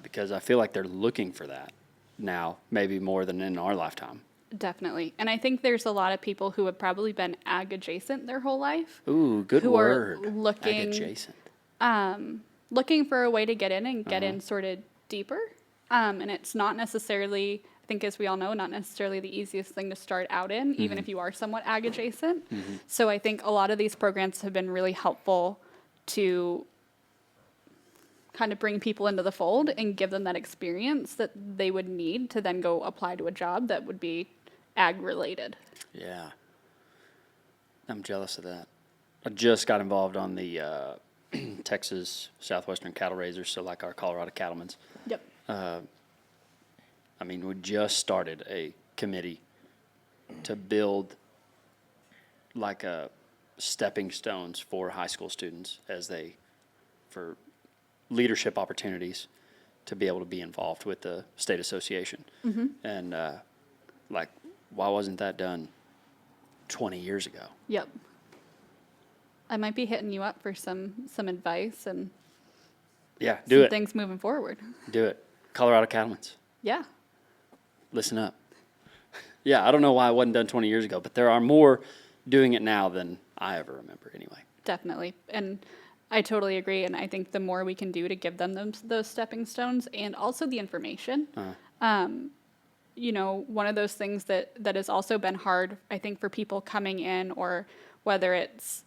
because I feel like they're looking for that now, maybe more than in our lifetime. Definitely. And I think there's a lot of people who have probably been ag adjacent their whole life. Ooh, good who word. are looking Ag adjacent. looking for a way to get in and get in sort of deeper. And it's not necessarily, I think as we all know, not necessarily the easiest thing to start out in, even if you are somewhat ag adjacent. So I think a lot of these programs have been really helpful to kind of bring people into the fold and give them that experience that they would need to then go apply to a job that would be ag related. Yeah. I'm jealous of that. I just got involved on the Texas Southwestern Cattle Raisers, so like our Colorado Cattlemen's. Yep. I mean, we just started a committee to build like a stepping stones for high school students for leadership opportunities to be able to be involved with the state association. And like, why wasn't that done 20 years ago? Yep. I might be hitting you up for some advice and Yeah, some do it. things moving forward. Do it. Colorado Cattlemen's. Yeah. Listen up. Yeah, I don't know why it wasn't done 20 years ago, but there are more doing it now than I ever remember anyway. Definitely. And I totally agree. And I think the more we can do to give them those stepping stones and also the information, you know, one of those things that has also been hard, I think, for people coming in, or whether it's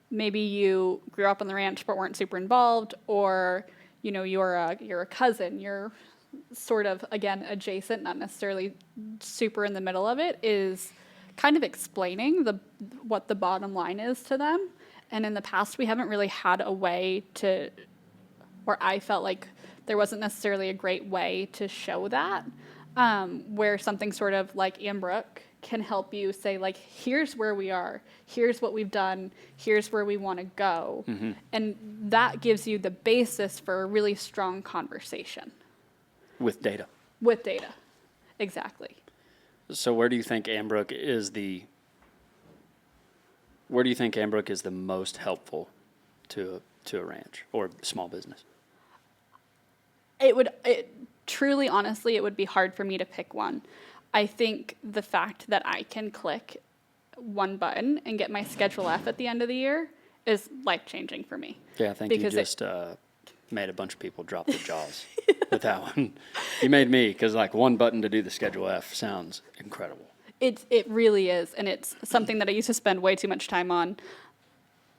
maybe you grew up on the ranch but weren't super involved, or, you know, you're a cousin, you're sort of, again, adjacent, not necessarily super in the middle of it, is kind of explaining what the bottom line is to them. And in the past, we haven't really had a way to, or I felt like there wasn't necessarily a great way to show that, where something sort of like Ambrooke can help you say, like, here's where we are, here's what we've done, here's where we want to go. And that gives you the basis for a really strong conversation. With data. With data. Exactly. So where do you think Ambrooke is the most helpful to a ranch or small business? Truly, honestly, it would be hard for me to pick one. I think the fact that I can click one button and get my Schedule F at the end of the year is life-changing for me. Yeah, I think because you just made a bunch of people drop their jaws with that one. You made me, because like one button to do the Schedule F sounds incredible. It really is, and it's something that I used to spend way too much time on.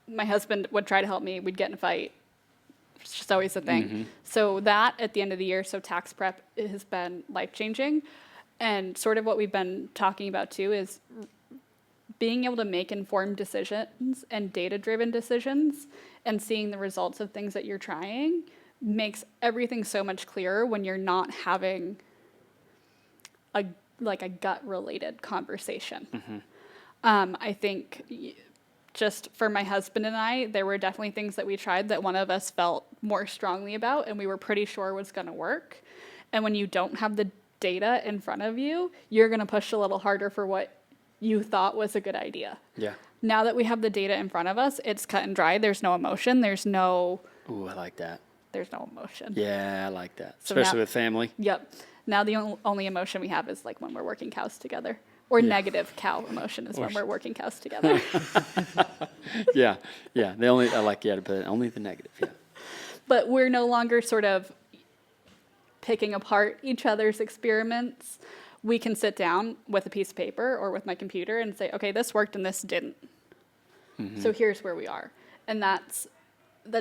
My husband would try to help me. We'd get in a fight. It's just always a thing. So that at the end of the year, so tax prep has been life-changing. And sort of what we've been talking about too is being able to make informed decisions and data-driven decisions and seeing the results of things that you're trying makes everything so much clearer when you're not having a gut-related conversation. I think just for my husband and I, there were definitely things that we tried that one of us felt more strongly about and we were pretty sure was going to work. And when you don't have the data in front of you, you're going to push a little harder for what you thought was a good idea. Yeah. Now that we have the data in front of us, it's cut and dry. There's no emotion. There's no emotion. Yeah, I like that. So Especially now- with family. Yep. Now the only emotion we have is like when we're working cows together. Or negative cow emotion is when we're working cows together. Yeah. The only, I like, to put only the negative, yeah. But we're no longer sort of picking apart each other's experiments. We can sit down with a piece of paper or with my computer and say, okay, this worked and this didn't. So here's where we are. And that's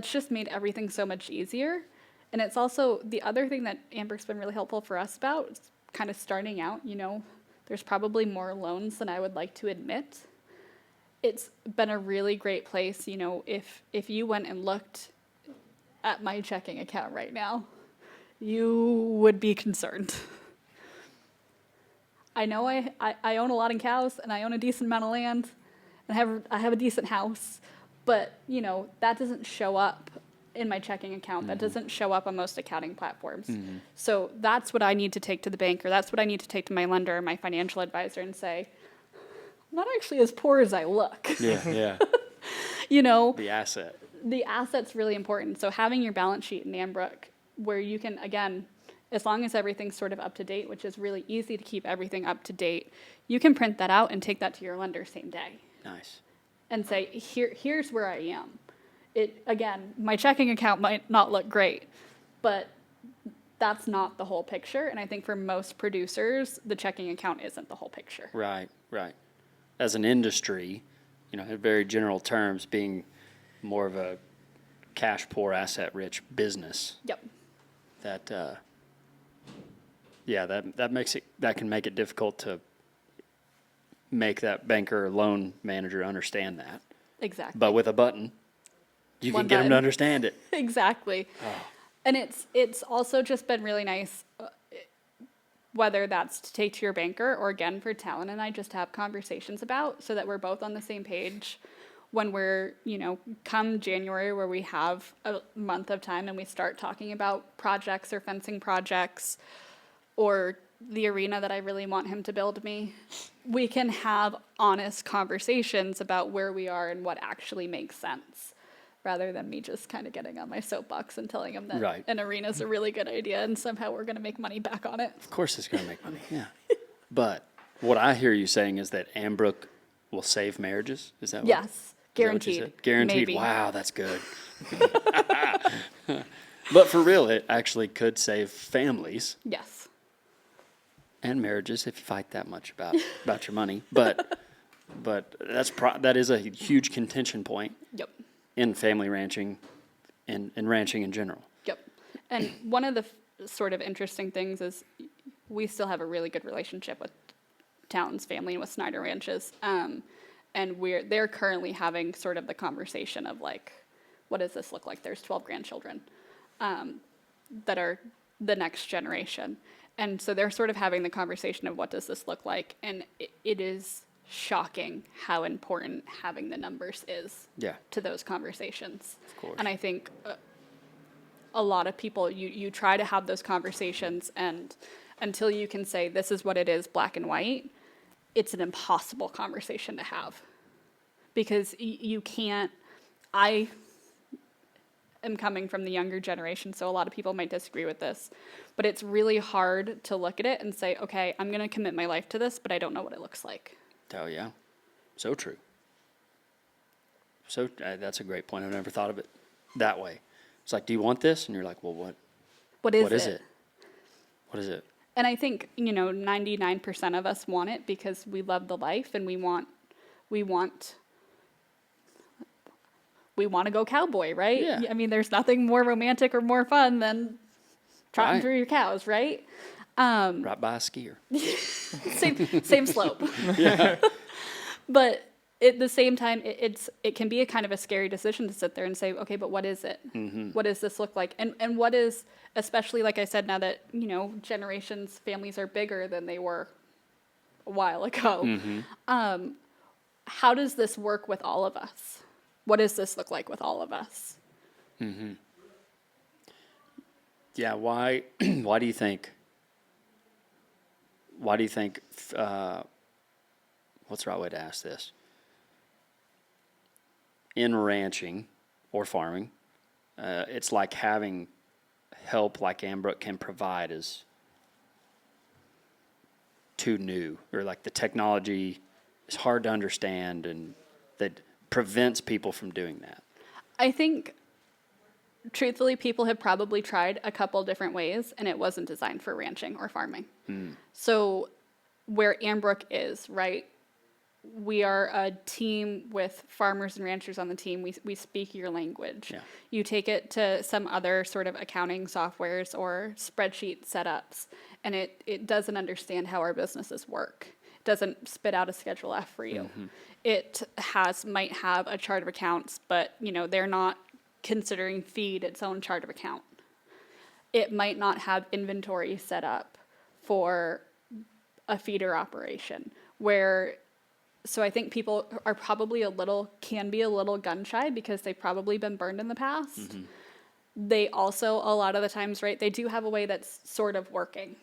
just made everything so much easier. And it's also the other thing that Ambrooke's been really helpful for us about is kind of starting out, you know, there's probably more loans than I would like to admit. It's been a really great place, you know, if you went and looked at my checking account right now, you would be concerned. I know I own a lot of cows and I own a decent amount of land and I have a decent house, but you know, that doesn't show up in my checking account. That doesn't show up on most accounting platforms. So that's what I need to take to the bank, or that's what I need to take to my lender or my financial advisor and say, I'm not actually as poor as I look. Yeah. You know, The asset's the asset's really important. So having your balance sheet in Ambrooke where you can, again, As long as everything's sort of up to date, which is really easy to keep everything up to date, you can print that out and take that to your lender same day Nice. and say, here's where I am. Again, my checking account might not look great, but that's not the whole picture. And I think for most producers, the checking account isn't the whole picture. Right, right. As an industry, you know, in very general terms, being more of a cash poor, asset rich business, Yep. that that can make it difficult to make that banker or loan manager understand that. Exactly. But with a button, you One can get them button. to understand it. Exactly. And it's also just been really nice, whether that's to take to your banker or again for Talon and I just to have conversations about so that we're both on the same page when we're, you know, come January where we have a month of time and we start talking about projects or fencing projects or the arena that I really want him to build me. We can have honest conversations about where we are and what actually makes sense, rather than me just kind of getting on my soapbox and telling him that Right. an arena is a really good idea and somehow we're going to make money back on it. Of course it's going to make money, yeah. But what I hear you saying is that Ambrooke will save marriages? Is that what? Yes, Is that what you guaranteed. said? Guaranteed. Maybe. Wow, that's good. But for real, it actually could save families Yes. and marriages if you fight that much about your money. But that is a huge contention point Yep. in family ranching and ranching in general. Yep. And one of the sort of interesting things is we still have a really good relationship with Talon's family and with Snyder Ranches. And they're currently having sort of the conversation of like, what does this look like? There's 12 grandchildren that are the next generation. And so they're sort of having the conversation of what does this look like? And it is shocking how important having the numbers is Yeah. to those conversations. Of course. And I think a lot of people, you try to have those conversations, and until you can say this is what it is, black and white, it's an impossible conversation to have. Because you can't, I am coming from the younger generation, so a lot of people might disagree with this, but it's really hard to look at it and say, okay, I'm going to commit my life to this, but I don't know what it looks like. Oh, yeah. So true. So that's a great point. I've never thought of it that way. It's like, do you want this? And you're like, well, what is it? What is it? And I think, 99% of us want it because we love the life and we want to go cowboy, right? Yeah. I mean, there's nothing more romantic or more fun than trotting Right. through your cows, right? Right by a skier. Same slope. Yeah. But at the same time, it can be a kind of a scary decision to sit there and say, okay, but what is it? Mm-hmm. What does this look like? And what is, especially like I said, now that, generations, families are bigger than they were a while ago. Mm-hmm. How does this work with all of us? What does this look like with all of us? Mm-hmm. Yeah. Why do you think, what's the right way to ask this? In ranching or farming, it's like having help like Ambrooke can provide is too new, or like the technology is hard to understand and that prevents people from doing that. I think, truthfully, people have probably tried a couple different ways, and it wasn't designed for ranching or farming. So where Ambrooke is, right, we are a team with farmers and ranchers on the team. We speak your language. Yeah. You take it to some other sort of accounting softwares or spreadsheet setups, and it doesn't understand how our businesses work. It doesn't spit out a Schedule F for you. Mm-hmm. It might have a chart of accounts, but they're not considering feed its own chart of account. It might not have inventory set up for a feeder operation so I think people are probably can be a little gun shy because they've probably been burned in the past. Mm-hmm. They also, a lot of the times, right, they do have a way that's sort of working.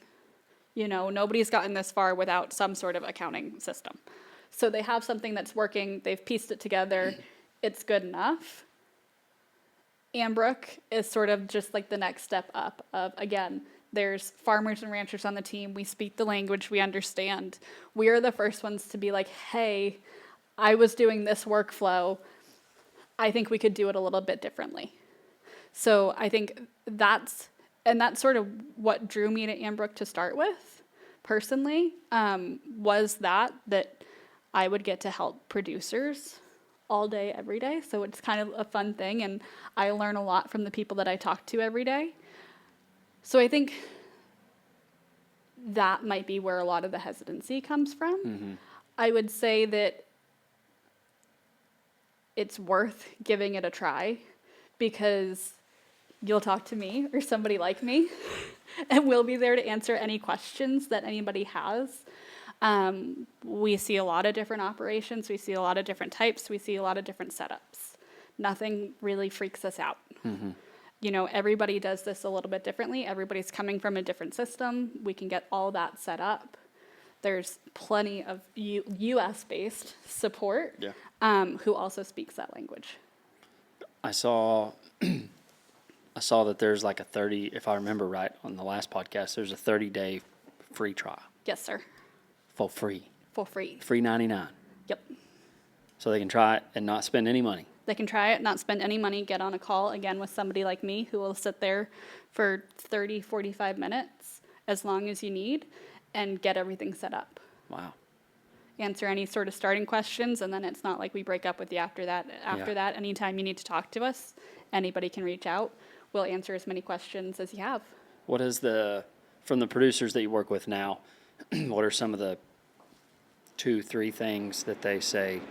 Nobody's gotten this far without some sort of accounting system. So they have something that's working, they've pieced it together, it's good enough. Ambrooke is sort of just like the next step up of, again, There's farmers and ranchers on the team. We speak the language, we understand. We are the first ones to be like, hey, I was doing this workflow. I think we could do it a little bit differently. So I think that's sort of what drew me to Ambrooke to start with, personally, was that I would get to help producers all day, every day. So it's kind of a fun thing, and I learn a lot from the people that I talk to every day. So I think that might be where a lot of the hesitancy comes from. Mm-hmm. I would say that it's worth giving it a try, because you'll talk to me or somebody like me, and we'll be there to answer any questions that anybody has. We see a lot of different operations. We see a lot of different types. We see a lot of different setups. Nothing really freaks us out. Mm-hmm. You know, everybody does this a little bit differently. Everybody's coming from a different system. We can get all that set up. There's plenty of U.S.-based support who also speaks that language. I saw that there's like a 30, if I remember right on the last podcast, there's a 30-day free trial. Yes, sir. For free. For free. Free 99. Yep. So they can try it and not spend any money. They can try it, not spend any money, get on a call, again, with somebody like me who will sit there for 30, 45 minutes, as long as you need, and get everything set up. Wow. Answer any sort of starting questions, and then it's not like we break up with you after that. After that, anytime you need to talk to us, anybody can reach out. We'll answer as many questions as you have. What is from the producers that you work with now, what are some of the 2-3 things that they say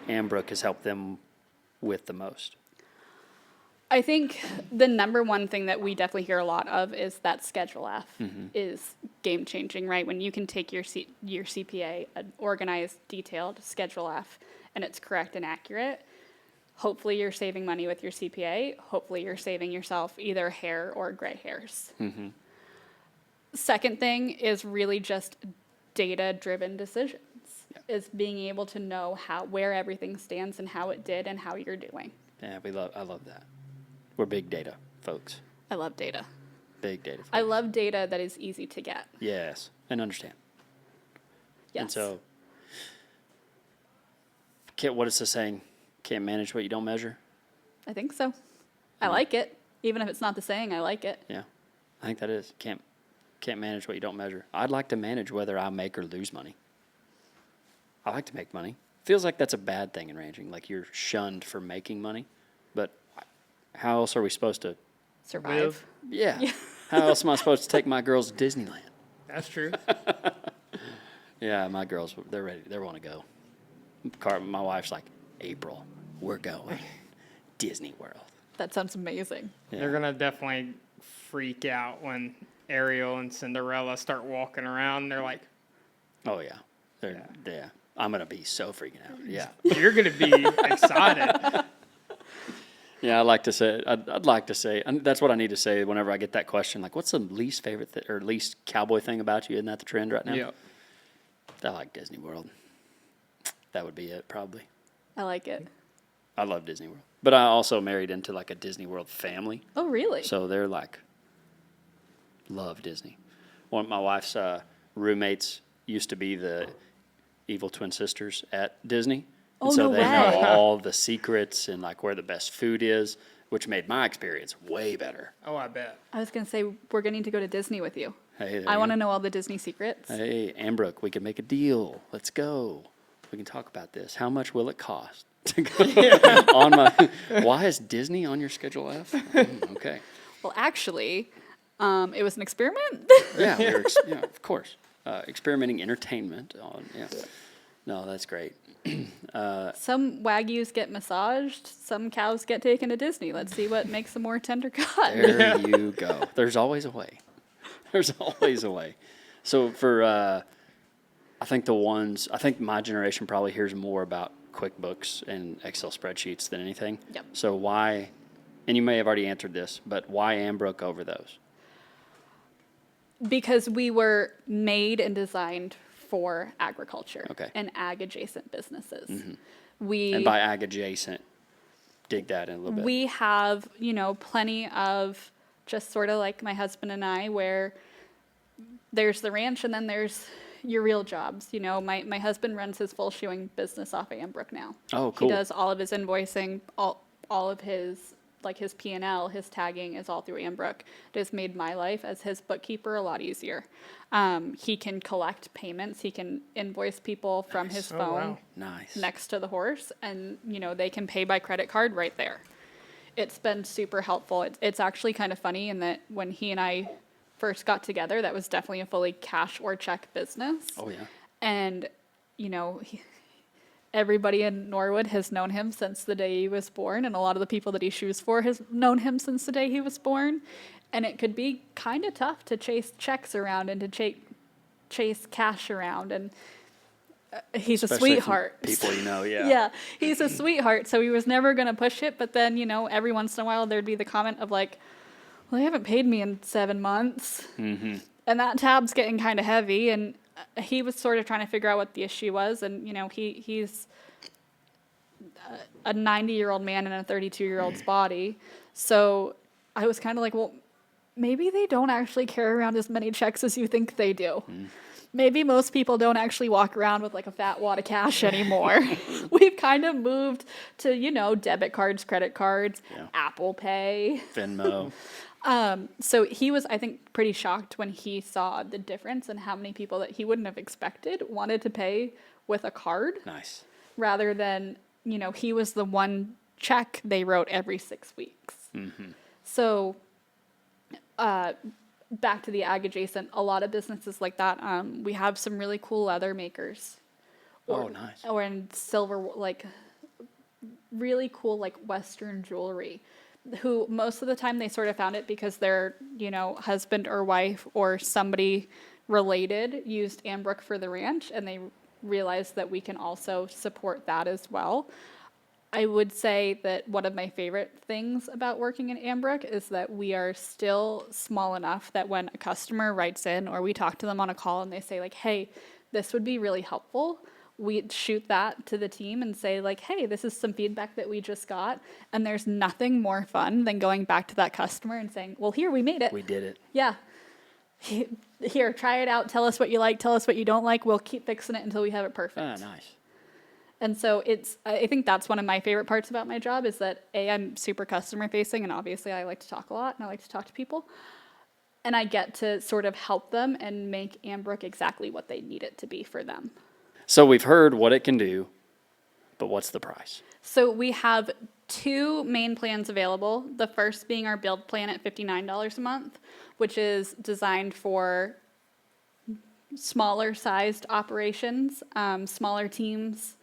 Ambrooke has helped them with the most? I think the number one thing that we definitely hear a lot of is that Schedule F is game changing, right? When you can take your CPA, an organized, detailed Schedule F, and it's correct and accurate, hopefully you're saving money with your CPA. Hopefully you're saving yourself either hair or gray hairs. Mm-hmm. Second thing is really just data-driven decisions. Is being able to know where everything stands and how it did and how you're doing. Yeah, I love that. We're big data folks. I love data. Big data folks. I love data that is easy to get. Yes, and understand. Yes. And so, what is the saying? Can't manage what you don't measure? I think so. I like it. Even if it's not the saying, I like it. Yeah, I think that is. Can't manage what you don't measure. I'd like to manage whether I make or lose money. I like to make money. Feels like that's a bad thing in ranching. Like you're shunned for making money. But how else are we supposed to survive? Yeah. How else am I supposed to take my girls to Disneyland? That's true. Yeah, my girls, they're ready. They want to go. My wife's like, April, we're going. Disney World. That sounds amazing. Yeah. They're going to definitely freak out when Ariel and Cinderella start walking around. They're like, oh, yeah. Yeah. I'm going to be so freaking out. Yeah. You're going to be excited. Yeah, I'd like to say, I'd like to say, and that's what I need to say whenever I get that question. Like, what's the least favorite or least cowboy thing about you? Isn't that the trend right now? Yeah. I like Disney World. That would be it, probably. I like it. I love Disney World. But I also married into like a Disney World family. Oh, really? So they're like, love Disney. One of my wife's roommates used to be the evil twin sisters at Disney. Oh, and so no they way. know all the secrets and like where the best food is, which made my experience way better. Oh, I bet. I was going to say, we're going to need to go to Disney with you. Hey, I want to know all the Disney secrets. Hey, Ambrooke, we can make a deal. Let's go. We can talk about this. How much will it cost to go on my? Why is Disney on your Schedule F? Okay. Well, actually, it was an experiment. Yeah, of course. Experimenting entertainment on. Yeah. No, that's great. Some Wagyus get massaged. Some cows get taken to Disney. Let's see what makes a more tender cut. There you go. There's always a way. There's always a way. So for, I think my generation probably hears more about QuickBooks and Excel spreadsheets than anything. Yep. So why, and you may have already answered this, but why Ambrooke over those? Because we were made and designed for agriculture and ag adjacent businesses. Mm-hmm. And by ag adjacent, dig that in a little bit. We have, plenty of just sort of like my husband and I, where there's the ranch, and then there's your real jobs. You know, my husband runs his full shoeing business off of Ambrooke now. Oh, cool. He does all of his invoicing, all of his, like his P&L, his tagging is all through Ambrooke. It has made my life as his bookkeeper a lot easier. He can collect payments. He can invoice people from his Oh, phone wow. Nice. next to the horse, and, you know, they can pay by credit card right there. It's been super helpful. It's actually kind of funny in that when he and I first got together, that was definitely a fully cash or check business. Oh, yeah. And, you know, everybody in Norwood has known him since the day he was born, and a lot of the people that he shoes for has known him since the day he was born. And it could be kind of tough to chase checks around and to chase cash around. And he's Especially a from sweetheart. people you know, yeah. Yeah, he's a sweetheart, so he was never going to push it. But then, you know, every once in a while there'd be the comment of like, well, they haven't paid me in 7 months. Mm-hmm. And that tab's getting kind of heavy. And he was sort of trying to figure out what the issue was. And, you know, he's a 90-year-old man in a 32-year-old's body. So I was kind of like, well, maybe they don't actually carry around as many checks as you think they do. Maybe most people don't actually walk around with like a fat wad of cash anymore. We've kind of moved to, you know, debit cards, credit cards, Yeah. Apple Pay. Venmo. So he was, I think, pretty shocked when he saw the difference in how many people that he wouldn't have expected wanted to pay with a card Nice. rather than, you know, he was the one check they wrote every 6 weeks. So back to the ag adjacent, a lot of businesses like that. We have some really cool leather makers. Oh, nice. Or in silver, like really cool, like Western jewelry, who most of the time they sort of found it because their, you know, husband or wife or somebody related used Ambrooke for the ranch, and they realized that we can also support that as well. I would say that one of my favorite things about working in Ambrooke is that we are still small enough that when a customer writes in or we talk to them on a call and they say like, hey, this would be really helpful, we shoot that to the team and say like, hey, this is some feedback that we just got. And there's nothing more fun than going back to that customer and saying, well, here, we made it. We did it. Yeah. Here, try it out. Tell us what you like. Tell us what you don't like. We'll keep fixing it until we have it perfect. Ah, nice. And so I think that's one of my favorite parts about my job is that I'm super customer facing, and obviously I like to talk a lot and I like to talk to people, and I get to sort of help them and make Ambrooke exactly what they need it to be for them. So we've heard what it can do, but what's the price? So we have 2 main plans available. The first being our build plan at $59 a month, which is designed for smaller sized operations, smaller teams,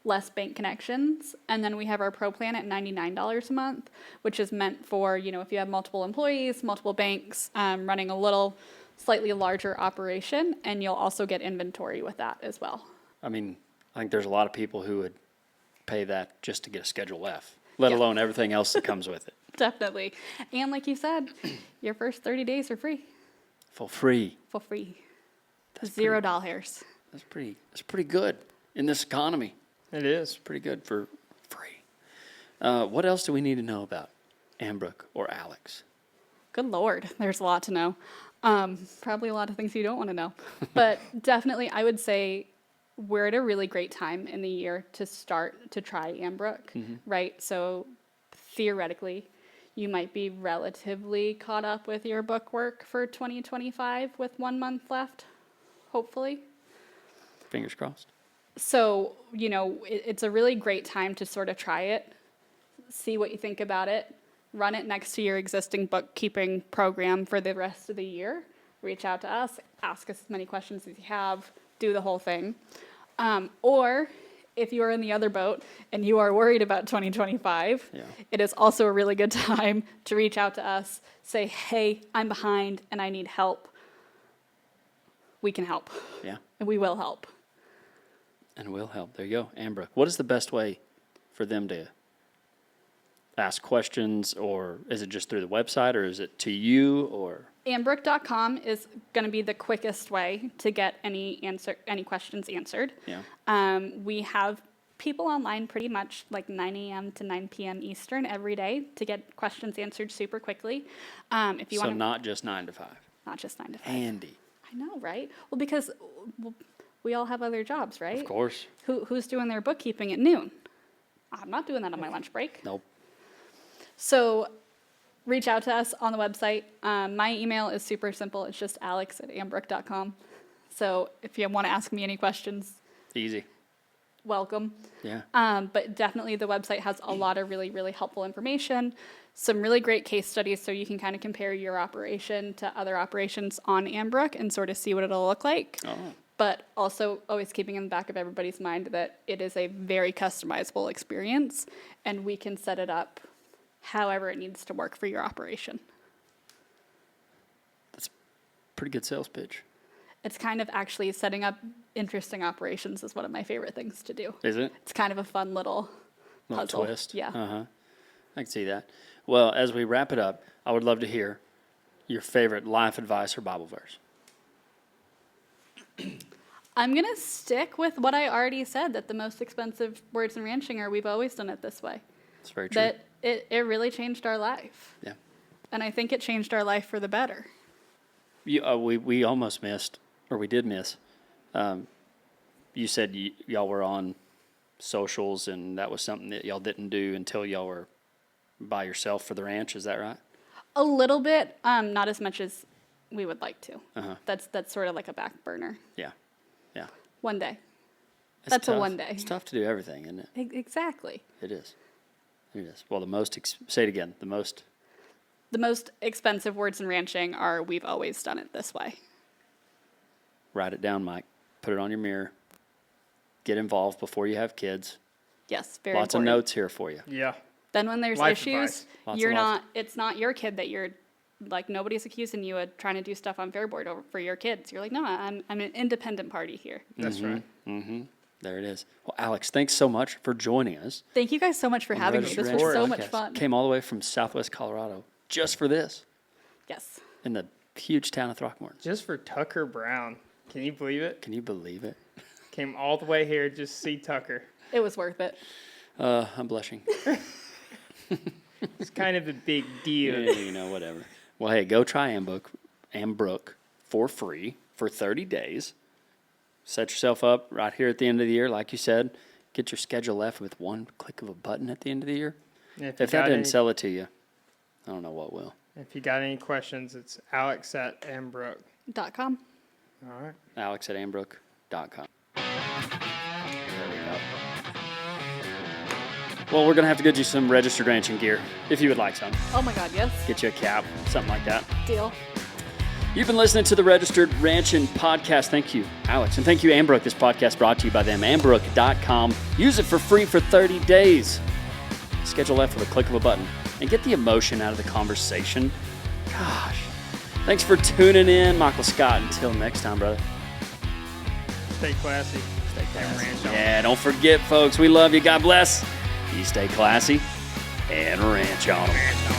less bank connections. And then we have our pro plan at $99 a month, which is meant for, you know, if you have multiple employees, multiple banks, running a little slightly larger operation, and you'll also get inventory with that as well. I mean, I think there's a lot of people who would pay that just to get a Schedule F, let Yeah. alone everything else that comes with it. Definitely. And like you said, your first 30 days are free. For free. For free. That's $0. That's pretty good in this economy. It is. Pretty good for free. What else do we need to know about Ambrooke or Alex? Good Lord, there's a lot to know. Probably a lot of things you don't want to know. But definitely, I would say we're at a really great time in the year to start to try Ambrooke, right? So theoretically, you might be relatively caught up with your book work for 2025 with 1 month left, hopefully. Fingers crossed. So, you know, it's a really great time to sort of try it, see what you think about it, run it next to your existing bookkeeping program for the rest of the year. Reach out to us, ask us as many questions as you have, do the whole thing. Or if you are in the other boat and you are worried about 2025, it is also a really good time to reach out to us, say, hey, I'm behind and I need help. We can help. Yeah. And we will help. And we'll help. There you go. Ambrooke. What is the best way for them to ask questions, or is it just through the website, or is it to you, or? Ambrooke.com is going to be the quickest way to get any questions answered. Yeah. We have people online pretty much like 9 a.m. to 9 p.m. Eastern every day to get questions answered super quickly. If you So want, not just 9 to 5. not just 9 to 5. Handy. I know, right? Well, because we all have other jobs, right? Of course. Who's doing their bookkeeping at noon? I'm not doing that on my lunch break. Nope. So reach out to us on the website. My email is super simple. It's just alex@ambrooke.com. So if you want to ask me any questions, Easy. welcome. Yeah. But definitely the website has a lot of really, really helpful information, some really great case studies so you can kind of compare your operation to other operations on Ambrooke and sort of see what it'll look like. Oh. But also always keeping in the back of everybody's mind that it is a very customizable experience and we can set it up however it needs to work for your operation. That's a pretty good sales pitch. It's kind of actually setting up interesting operations is one of my favorite things to do. Is it? It's kind of a fun little puzzle. twist. Yeah. Uh-huh. I can see that. Well, as we wrap it up, I would love to hear your favorite life advice or Bible verse. I'm going to stick with what I already said, that the most expensive words in ranching are we've always done it this way. It's very true. That it really changed our life. Yeah. And I think it changed our life for the better. We almost missed, or we did miss. You said y'all were on socials, and that was something that y'all didn't do until y'all were by yourself for the ranch. Is that right? A little bit, not as much as we would like to. Uh-huh. That's sort of like a back burner. Yeah. Yeah. One day. It's That's a tough. one day. It's tough to do everything, isn't it? Exactly. It is. It is. Well, say it again. The most expensive words in ranching are we've always done it this way. Write it down, Mike. Put it on your mirror. Get involved before you have kids. Yes, very Lots important. of notes here for you. Yeah. Then when there's Life issues, advice. Lots you're of life. not, it's not your kid that you're, like, nobody's accusing you of trying to do stuff on Fairboard for your kids. You're like, no, I'm an independent party here. That's right. Mm-hmm. There it is. Well, Alex, thanks so much for joining us. Thank you guys so much for having me. This was so much fun. Came all the way from Southwest Colorado just for this Yes. in the huge town of Throckmorton. Just for Tucker Brown. Can you believe it? Can you believe it? Came all the way here just to see Tucker. It was worth it. I'm blushing. It's kind of a big deal. Yeah, whatever. Well, hey, go try Ambrooke for free for 30 days. Set yourself up right here at the end of the year, like you said. Get your schedule left with one click of a button at the end of the year. If If that didn't sell it to you, I don't know what will. If you got any questions, it's alex@ambrook. .com. All right. Alex@ambrook.com. There we go. Well, we're going to have to get you some registered ranching gear, if you would like some. Oh my God, yes. Get you a cap, something like that. Deal. You've been listening to the Registered Ranchin' Podcast. Thank you, Alex. And thank you, Ambrooke. This podcast brought to you by them, ambrook.com. Use it for free for 30 days. Schedule left with a click of a button. And get the emotion out of the conversation. Gosh. Thanks for tuning in, Michael Scott. Until next time, brother. Stay classy. Stay classy. ranch on. Yeah, don't forget, folks, we love you. God bless. You stay classy and ranch on 'em.